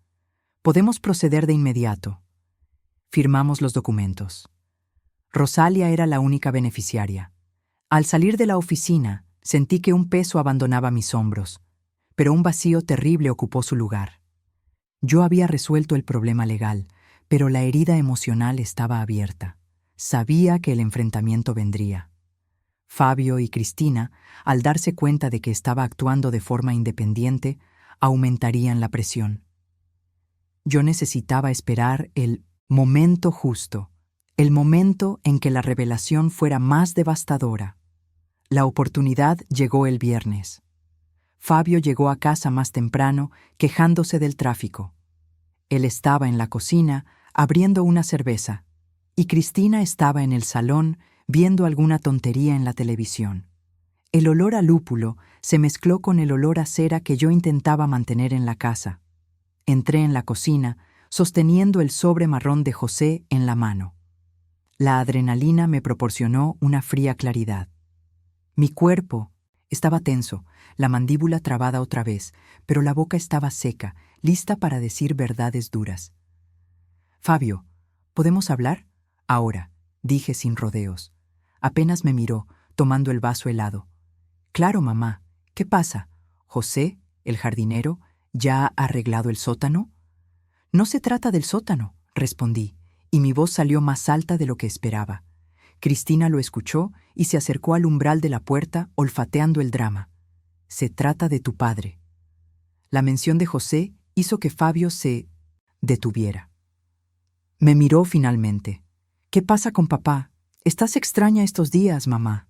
Podemos proceder de inmediato. Firmamos los documentos. Rosalia era la única beneficiaria. Al salir de la oficina, sentí que un peso abandonaba mis hombros, pero un vacío terrible ocupó su lugar. Yo había resuelto el problema legal, pero la herida emocional estaba abierta. Sabía que el enfrentamiento vendría. Fabio y Cristina, al darse cuenta de que estaba actuando de forma independiente, aumentarían la presión. Yo necesitaba esperar el momento justo, el momento en que la revelación fuera más devastadora. La oportunidad llegó el viernes. Fabio llegó a casa más temprano, quejándose del tráfico. Él estaba en la cocina, abriendo una cerveza, y Cristina estaba en el salón, viendo alguna tontería en la televisión. El olor a lúpulo se mezcló con el olor a cera que yo intentaba mantener en la casa. Entré en la cocina, sosteniendo el sobre marrón de José en la mano. La adrenalina me proporcionó una fría claridad. Mi cuerpo estaba tenso, la mandíbula trabada otra vez, pero la boca estaba seca, lista para decir verdades duras. «Fabio, ¿podemos hablar?» «Ahora», dije sin rodeos. Apenas me miró, tomando el vaso helado. «Claro, mamá. ¿Qué pasa? ¿José, el jardinero, ya ha arreglado el sótano?» «No se trata del sótano», respondí, y mi voz salió más alta de lo que esperaba. Cristina lo escuchó y se acercó al umbral de la puerta, olfateando el drama. «Se trata de tu padre». La mención de José hizo que Fabio se detuviera. Me miró finalmente. «¿Qué pasa con papá? ¿Estás extraña estos días, mamá?»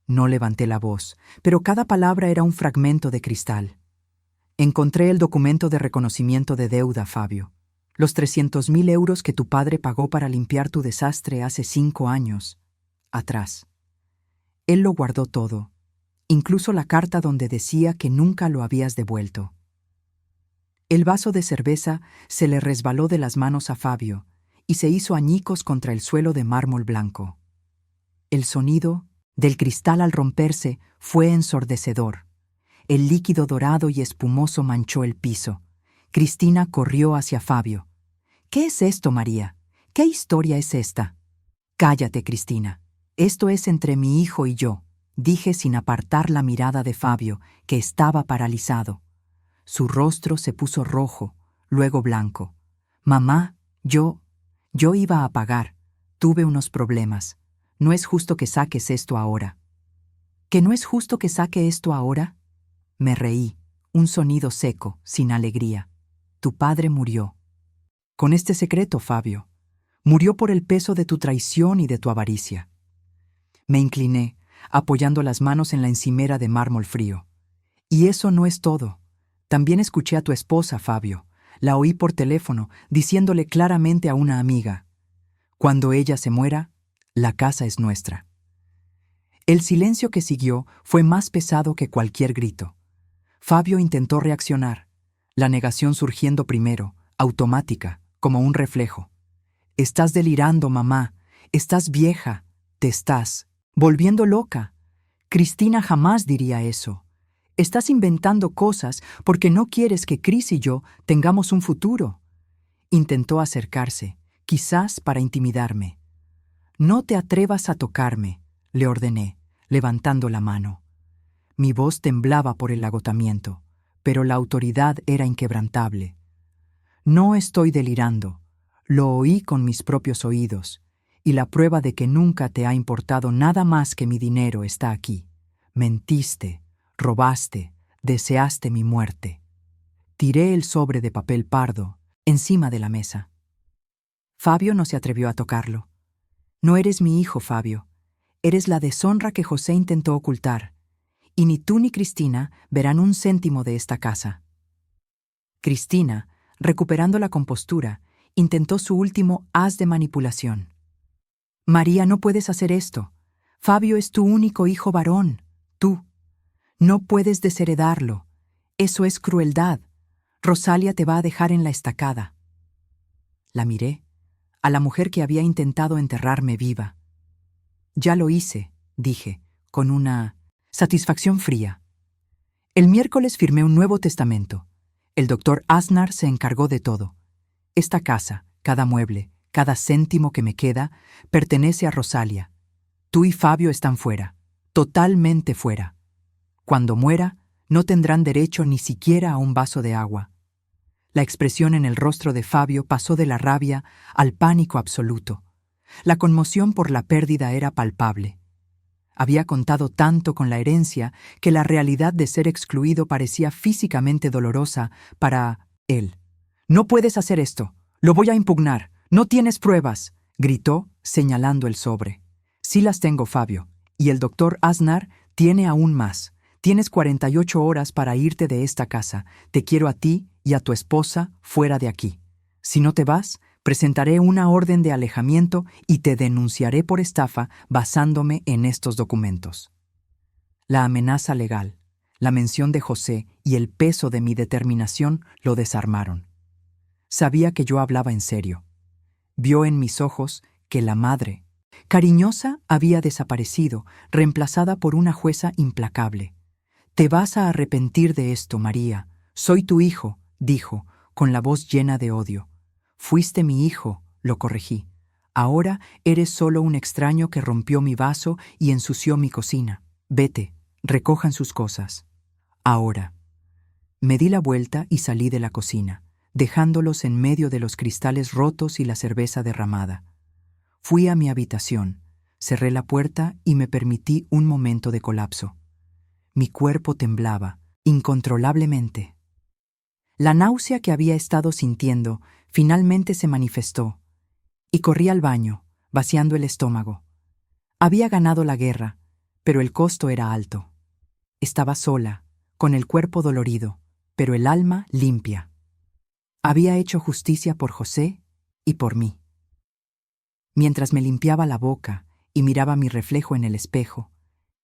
No levanté la voz, pero cada palabra era un fragmento de cristal. Encontré el documento de reconocimiento de deuda, Fabio. Los 300.000 euros que tu padre pagó para limpiar tu desastre hace 5 años atrás. Él lo guardó todo, incluso la carta donde decía que nunca lo habías devuelto. El vaso de cerveza se le resbaló de las manos a Fabio y se hizo añicos contra el suelo de mármol blanco. El sonido del cristal al romperse fue ensordecedor. El líquido dorado y espumoso manchó el piso. Cristina corrió hacia Fabio. «¿Qué es esto, María? ¿Qué historia es esta?» «Cállate, Cristina. Esto es entre mi hijo y yo», dije sin apartar la mirada de Fabio, que estaba paralizado. Su rostro se puso rojo, luego blanco. «Mamá, yo iba a pagar. Tuve unos problemas. No es justo que saques esto ahora». «¿Que no es justo que saque esto ahora?» Me reí, un sonido seco, sin alegría. «Tu padre murió. Con este secreto, Fabio. Murió por el peso de tu traición y de tu avaricia». Me incliné, apoyando las manos en la encimera de mármol frío. «Y eso no es todo. También escuché a tu esposa, Fabio. La oí por teléfono, diciéndole claramente a una amiga: cuando ella se muera, la casa es nuestra». El silencio que siguió fue más pesado que cualquier grito. Fabio intentó reaccionar, la negación surgiendo primero, automática, como un reflejo. «Estás delirando, mamá. Estás vieja. Te estás volviendo loca. Cristina jamás diría eso. Estás inventando cosas porque no quieres que Cris y yo tengamos un futuro». Intentó acercarse, quizás para intimidarme. «No te atrevas a tocarme», le ordené, levantando la mano. Mi voz temblaba por el agotamiento, pero la autoridad era inquebrantable. «No estoy delirando. Lo oí con mis propios oídos, y la prueba de que nunca te ha importado nada más que mi dinero está aquí. Mentiste, robaste, deseaste mi muerte». Tiré el sobre de papel pardo encima de la mesa. Fabio no se atrevió a tocarlo. «No eres mi hijo, Fabio. Eres la deshonra que José intentó ocultar, y ni tú ni Cristina verán un céntimo de esta casa». Cristina, recuperando la compostura, intentó su último haz de manipulación. «María, no puedes hacer esto. Fabio es tu único hijo varón. Tú. No puedes desheredarlo. Eso es crueldad. Rosalia te va a dejar en la estacada». La miré, a la mujer que había intentado enterrarme viva. «Ya lo hice», dije, con una satisfacción fría. El miércoles firmé un nuevo testamento. El doctor Aznar se encargó de todo. Esta casa, cada mueble, cada céntimo que me queda, pertenece a Rosalia. Tú y Fabio están fuera, totalmente fuera. Cuando muera, no tendrán derecho ni siquiera a un vaso de agua. La expresión en el rostro de Fabio pasó de la rabia al pánico absoluto. La conmoción por la pérdida era palpable. Había contado tanto con la herencia que la realidad de ser excluido parecía físicamente dolorosa para él. «No puedes hacer esto. Lo voy a impugnar. No tienes pruebas», gritó, señalando el sobre. «Sí las tengo, Fabio. Y el doctor Aznar tiene aún más. Tienes 48 horas para irte de esta casa. Te quiero a ti y a tu esposa fuera de aquí. Si no te vas, presentaré una orden de alejamiento y te denunciaré por estafa basándome en estos documentos». La amenaza legal, la mención de José y el peso de mi determinación lo desarmaron. Sabía que yo hablaba en serio. Vio en mis ojos que la madre, cariñosa, había desaparecido, reemplazada por una jueza implacable. «Te vas a arrepentir de esto, María. Soy tu hijo», dijo, con la voz llena de odio. «Fuiste mi hijo», lo corregí. «Ahora eres solo un extraño que rompió mi vaso y ensució mi cocina. Vete, recojan sus cosas. Ahora». Me di la vuelta y salí de la cocina, dejándolos en medio de los cristales rotos y la cerveza derramada. Fui a mi habitación, cerré la puerta y me permití un momento de colapso. Mi cuerpo temblaba, incontrolablemente. La náusea que había estado sintiendo finalmente se manifestó, y corrí al baño, vaciando el estómago. Había ganado la guerra, pero el costo era alto. Estaba sola, con el cuerpo dolorido. pero el alma limpia. Había hecho justicia por José y por mí. Mientras me limpiaba la boca y miraba mi reflejo en el espejo,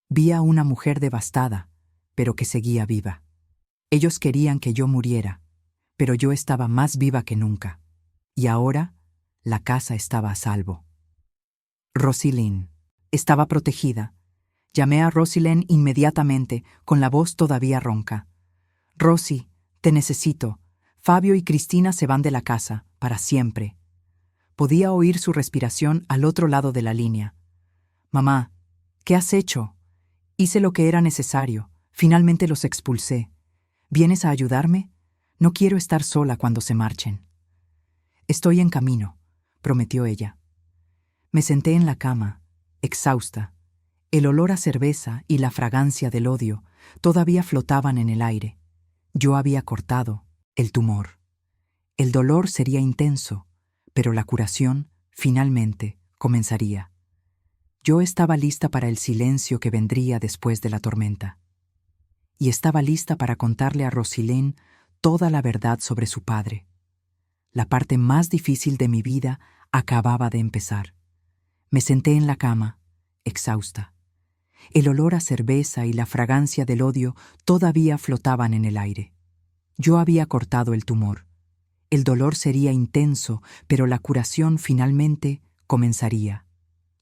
vi a una mujer devastada, pero que seguía viva. Ellos querían que yo muriera, pero yo estaba más viva que nunca. Y ahora, la casa estaba a salvo. Rosilyn estaba protegida. Llamé a Rosilyn inmediatamente, con la voz todavía ronca. «Rosy, te necesito. Fabio y Cristina se van de la casa, para siempre». Podía oír su respiración al otro lado de la línea. «Mamá, ¿qué has hecho?» «Hice lo que era necesario. Finalmente los expulsé. ¿Vienes a ayudarme? No quiero estar sola cuando se marchen». «Estoy en camino», prometió ella. Me senté en la cama, exhausta. El olor a cerveza y la fragancia del odio todavía flotaban en el aire. Yo había cortado el tumor. El dolor sería intenso, pero la curación, finalmente, comenzaría. Yo estaba lista para el silencio que vendría después de la tormenta. Y estaba lista para contarle a Rosilyn toda la verdad sobre su padre. La parte más difícil de mi vida acababa de empezar. Me senté en la cama, exhausta. El olor a cerveza y la fragancia del odio todavía flotaban en el aire. Yo había cortado el tumor. El dolor sería intenso, pero la curación finalmente comenzaría.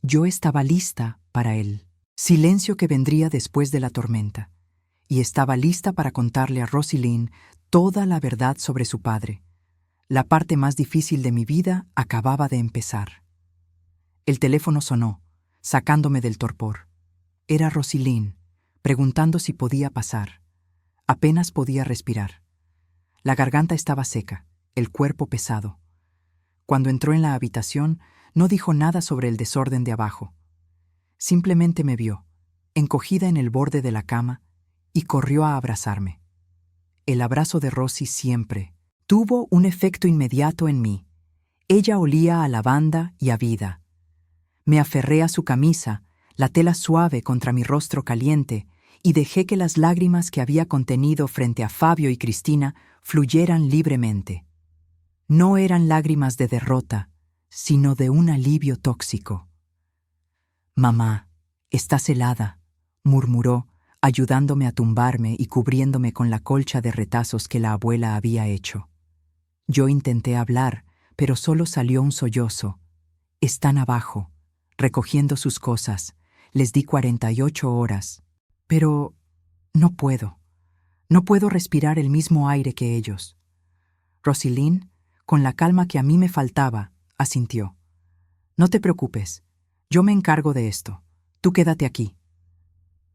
Yo estaba lista para el silencio que vendría después de la tormenta, y estaba lista para contarle a Rosilyn toda la verdad sobre su padre. La parte más difícil de mi vida acababa de empezar. El teléfono sonó, sacándome del torpor. Era Rosilyn, preguntando si podía pasar. Apenas podía respirar. La garganta estaba seca, el cuerpo pesado. Cuando entró en la habitación, no dijo nada sobre el desorden de abajo. Simplemente me vio, encogida en el borde de la cama, y corrió a abrazarme. El abrazo de Rosy siempre tuvo un efecto inmediato en mí. Ella olía a lavanda y a vida. Me aferré a su camisa, la tela suave contra mi rostro caliente, y dejé que las lágrimas que había contenido frente a Fabio y Cristina fluyeran libremente. No eran lágrimas de derrota, sino de un alivio tóxico. «Mamá, estás helada», murmuró, ayudándome a tumbarme y cubriéndome con la colcha de retazos que la abuela había hecho. Yo intenté hablar, pero solo salió un sollozo. «Están abajo, recogiendo sus cosas. Les di 48 horas. Pero no puedo. No puedo respirar el mismo aire que ellos». Rosilyn, con la calma que a mí me faltaba, asintió. «No te preocupes. Yo me encargo de esto. Tú quédate aquí».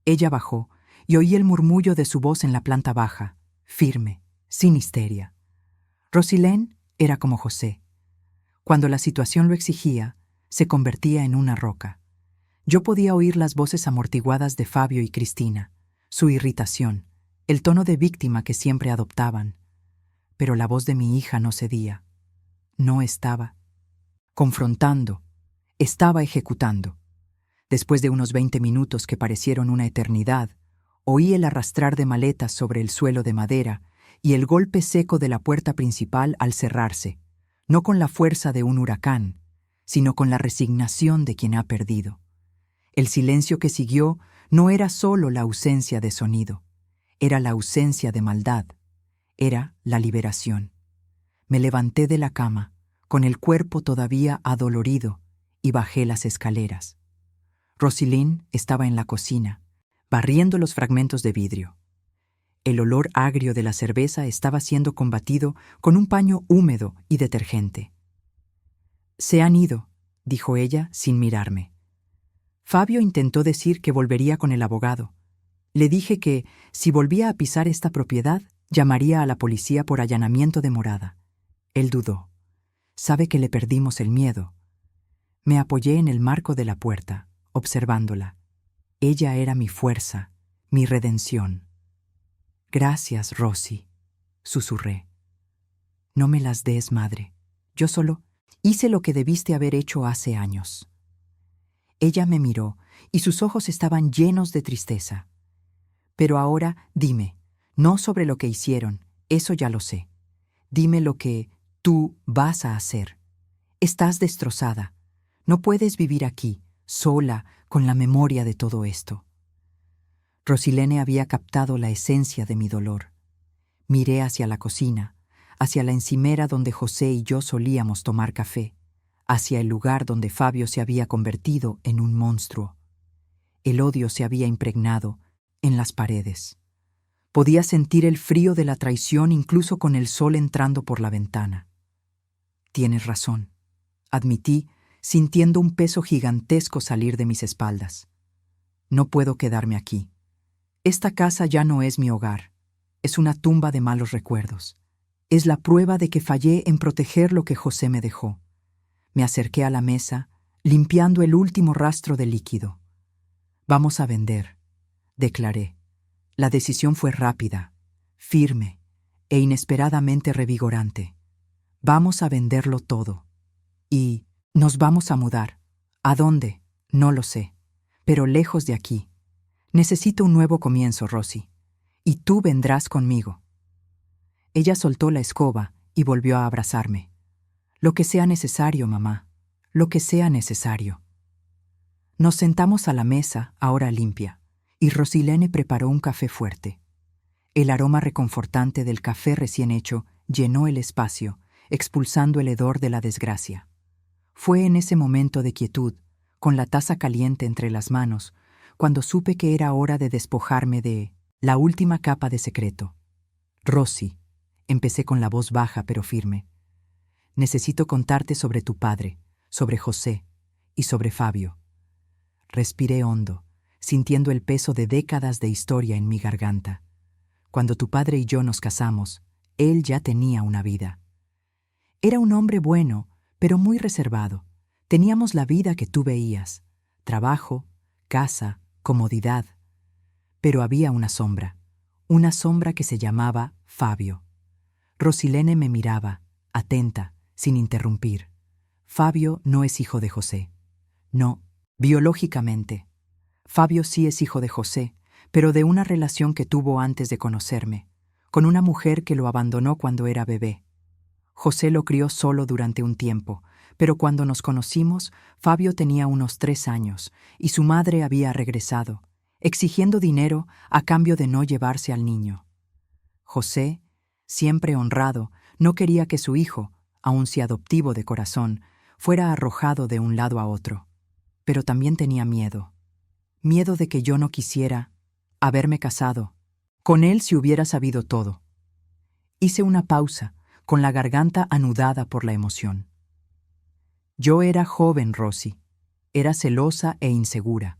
Ella bajó y oí el murmullo de su voz en la planta baja, firme, sin histeria. Rosilyn era como José. Cuando la situación lo exigía, se convertía en una roca. Yo podía oír las voces amortiguadas de Fabio y Cristina, su irritación, el tono de víctima que siempre adoptaban. Pero la voz de mi hija no cedía. No estaba confrontando, estaba ejecutando. Después de unos 20 minutos que parecieron una eternidad, oí el arrastrar de maletas sobre el suelo de madera y el golpe seco de la puerta principal al cerrarse, no con la fuerza de un huracán, sino con la resignación de quien ha perdido. El silencio que siguió no era solo la ausencia de sonido, era la ausencia de maldad, era la liberación. Me levanté de la cama, con el cuerpo todavía adolorido, y bajé las escaleras. Rosilyn estaba en la cocina, barriendo los fragmentos de vidrio. El olor agrio de la cerveza estaba siendo combatido con un paño húmedo y detergente. «Se han ido», dijo ella sin mirarme. Fabio intentó decir que volvería con el abogado. Le dije que, si volvía a pisar esta propiedad, llamaría a la policía por allanamiento de morada. Él dudó. Sabe que le perdimos el miedo. Me apoyé en el marco de la puerta, observándola. Ella era mi fuerza, mi redención. «Gracias, Rosy», susurré. «No me las des, madre. Yo solo hice lo que debiste haber hecho hace años». Ella me miró y sus ojos estaban llenos de tristeza. «Pero ahora dime, no sobre lo que hicieron, Eso ya lo sé. Dime lo que tú vas a hacer. Estás destrozada. No puedes vivir aquí, sola, con la memoria de todo esto. Rosilene había captado la esencia de mi dolor. Miré hacia la cocina, hacia la encimera donde José y yo solíamos tomar café, hacia el lugar donde Fabio se había convertido en un monstruo. El odio se había impregnado en las paredes. Podía sentir el frío de la traición incluso con el sol entrando por la ventana. Tienes razón, admití, sintiendo un peso gigantesco salir de mis espaldas. No puedo quedarme aquí. Esta casa ya no es mi hogar. Es una tumba de malos recuerdos. Es la prueba de que fallé en proteger lo que José me dejó. Me acerqué a la mesa, limpiando el último rastro de líquido. Vamos a vender, declaré. La decisión fue rápida, firme e inesperadamente revigorante. Vamos a venderlo todo. Y nos vamos a mudar. ¿A dónde? No lo sé. Pero lejos de aquí. Necesito un nuevo comienzo, Rosy. Y tú vendrás conmigo. Ella soltó la escoba y volvió a abrazarme. Lo que sea necesario, mamá. Lo que sea necesario. Nos sentamos a la mesa, ahora limpia, y Rosilene preparó un café fuerte. El aroma reconfortante del café recién hecho llenó el espacio, expulsando el hedor de la desgracia. Fue en ese momento de quietud, con la taza caliente entre las manos, cuando supe que era hora de despojarme de la última capa de secreto. Rosy, empecé con la voz baja pero firme. Necesito contarte sobre tu padre, sobre José y sobre Fabio. Respiré hondo, sintiendo el peso de décadas de historia en mi garganta. Cuando tu padre y yo nos casamos, él ya tenía una vida. Era un hombre bueno, pero muy reservado. Teníamos la vida que tú veías: trabajo, casa, comodidad. Pero había una sombra que se llamaba Fabio. Rosilene me miraba, atenta, sin interrumpir. Fabio no es hijo de José. No, biológicamente. Fabio sí es hijo de José, pero de una relación que tuvo antes de conocerme, con una mujer que lo abandonó cuando era bebé. José lo crió solo durante un tiempo, pero cuando nos conocimos, Fabio tenía unos 3 años y su madre había regresado, exigiendo dinero a cambio de no llevarse al niño. José, siempre honrado, no quería que su hijo, aun si adoptivo de corazón, fuera arrojado de un lado a otro. Pero también tenía miedo. Miedo de que yo no quisiera haberme casado con él si hubiera sabido todo. Hice una pausa, con la garganta anudada por la emoción. Yo era joven, Rosy. Era celosa e insegura.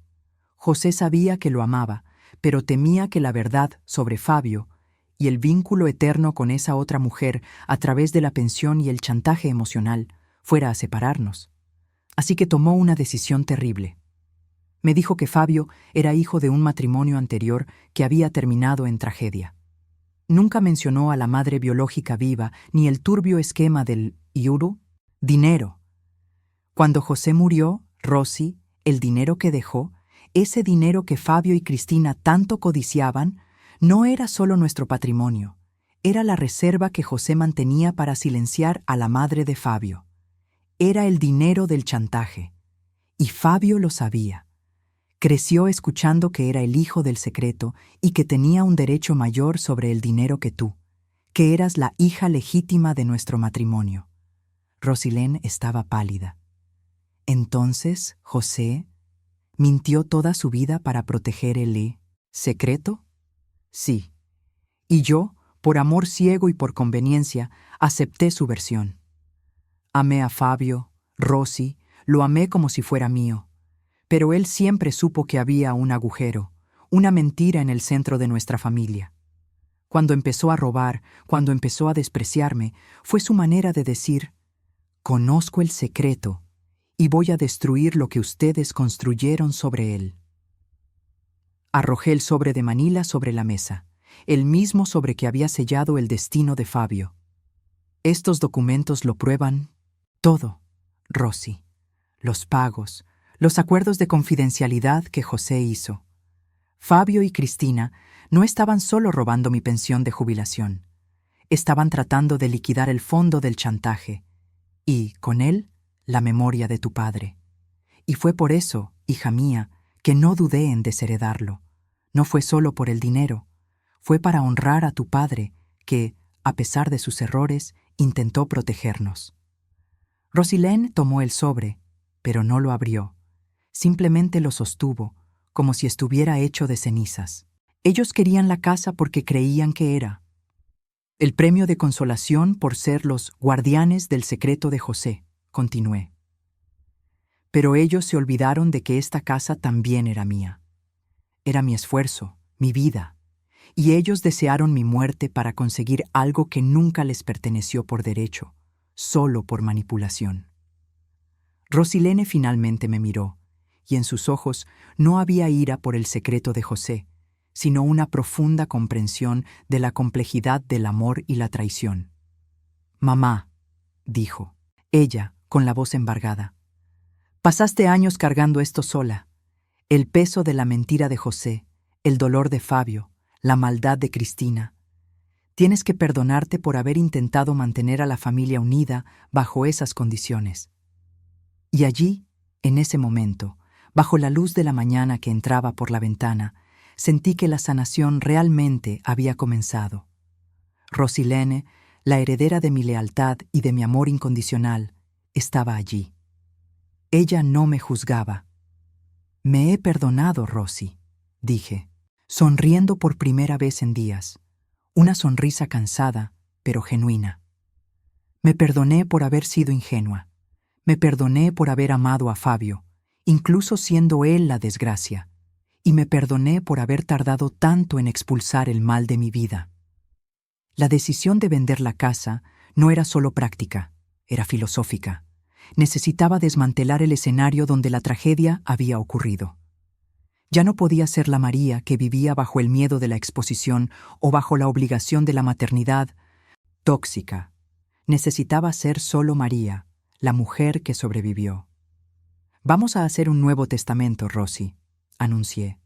José sabía que lo amaba, pero temía que la verdad sobre Fabio y el vínculo eterno con esa otra mujer a través de la pensión y el chantaje emocional fuera a separarnos. Así que tomó una decisión terrible. Me dijo que Fabio era hijo de un matrimonio anterior que había terminado en tragedia. Nunca mencionó a la madre biológica viva ni el turbio esquema del iuru, dinero. Cuando José murió, Rosy, el dinero que dejó, ese dinero que Fabio y Cristina tanto codiciaban, no era solo nuestro patrimonio, era la reserva que José mantenía para silenciar a la madre de Fabio. Era el dinero del chantaje. Y Fabio lo sabía. Creció escuchando que era el hijo del secreto y que tenía un derecho mayor sobre el dinero que tú, que eras la hija legítima de nuestro matrimonio. Rosilene estaba pálida. Entonces, José mintió toda su vida para proteger el secreto. Sí. Y yo, por amor ciego y por conveniencia, acepté su versión. Amé a Fabio, Rosy, lo amé como si fuera mío. Pero él siempre supo que había un agujero, una mentira en el centro de nuestra familia. Cuando empezó a robar, cuando empezó a despreciarme, fue su manera de decir: conozco el secreto y voy a destruir lo que ustedes construyeron sobre él. Arrojé el sobre de Manila sobre la mesa, el mismo sobre que había sellado el destino de Fabio. Estos documentos lo prueban todo, Rosy. Los pagos, los acuerdos de confidencialidad que José hizo. Fabio y Cristina no estaban solo robando mi pensión de jubilación. estaban tratando de liquidar el fondo del chantaje, y, con él, la memoria de tu padre. Y fue por eso, hija mía, que no dudé en desheredarlo. No fue solo por el dinero, fue para honrar a tu padre, que, a pesar de sus errores, intentó protegernos. Rosilén tomó el sobre, pero no lo abrió. Simplemente lo sostuvo, como si estuviera hecho de cenizas. Ellos querían la casa porque creían que era el premio de consolación por ser los guardianes del secreto de José, continué. Pero ellos se olvidaron de que esta casa también era mía. Era mi esfuerzo, mi vida, y ellos desearon mi muerte para conseguir algo que nunca les perteneció por derecho, solo por manipulación. Rosilene finalmente me miró, y en sus ojos no había ira por el secreto de José, sino una profunda comprensión de la complejidad del amor y la traición. «Mamá», dijo, ella, con la voz embargada, «pasaste años cargando esto sola. El peso de la mentira de José, el dolor de Fabio, la maldad de Cristina. Tienes que perdonarte por haber intentado mantener a la familia unida bajo esas condiciones». Y allí, en ese momento, bajo la luz de la mañana que entraba por la ventana, sentí que la sanación realmente había comenzado. Rosilene, la heredera de mi lealtad y de mi amor incondicional, estaba allí. Ella no me juzgaba. «Me he perdonado, Rosy», dije, sonriendo por primera vez en días, una sonrisa cansada, pero genuina. Me perdoné por haber sido ingenua. Me perdoné por haber amado a Fabio, incluso siendo él la desgracia. Y me perdoné por haber tardado tanto en expulsar el mal de mi vida. La decisión de vender la casa no era solo práctica, era filosófica. Necesitaba desmantelar el escenario donde la tragedia había ocurrido. Ya no podía ser la María que vivía bajo el miedo de la exposición o bajo la obligación de la maternidad tóxica. Necesitaba ser solo María, la mujer que sobrevivió. «Vamos a hacer un nuevo testamento, Rosy», anuncié.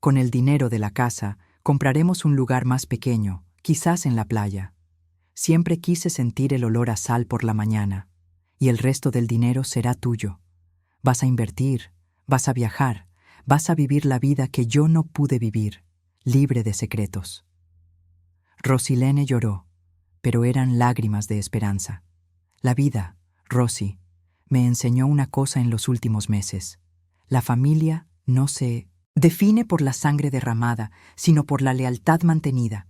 «Con el dinero de la casa compraremos un lugar más pequeño, quizás en la playa. Siempre quise sentir el olor a sal por la mañana, y el resto del dinero será tuyo. Vas a invertir, vas a viajar, vas a vivir la vida que yo no pude vivir, libre de secretos». Rosilene lloró, pero eran lágrimas de esperanza. La vida, Rosy, me enseñó una cosa en los últimos meses. La familia no se define por la sangre derramada, sino por la lealtad mantenida.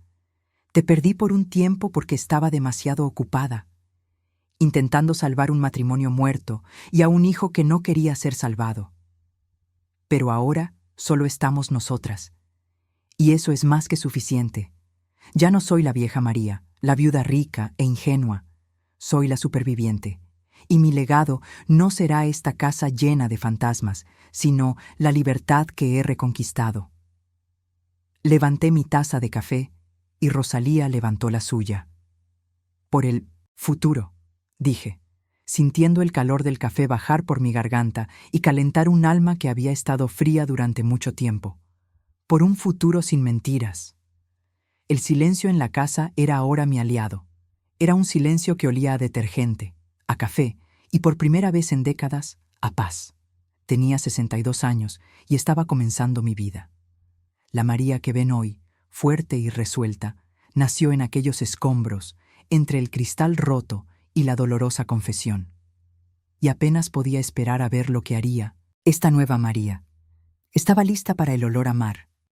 Te perdí por un tiempo porque estaba demasiado ocupada, intentando salvar un matrimonio muerto y a un hijo que no quería ser salvado. Pero ahora solo estamos nosotras, y eso es más que suficiente. Ya no soy la vieja María, la viuda rica e ingenua. Soy la superviviente. Y mi legado no será esta casa llena de fantasmas, sino la libertad que he reconquistado. Levanté mi taza de café y Rosalía levantó la suya. «Por el futuro», dije, sintiendo el calor del café bajar por mi garganta y calentar un alma que había estado fría durante mucho tiempo. «Por un futuro sin mentiras». El silencio en la casa era ahora mi aliado. Era un silencio que olía a detergente, a café y por primera vez en décadas, a paz. Tenía 62 años y estaba comenzando mi vida. La María que ven hoy, fuerte y resuelta, nació en aquellos escombros, entre el cristal roto y la dolorosa confesión. Y apenas podía esperar a ver lo que haría esta nueva María. Estaba lista para el olor a mar,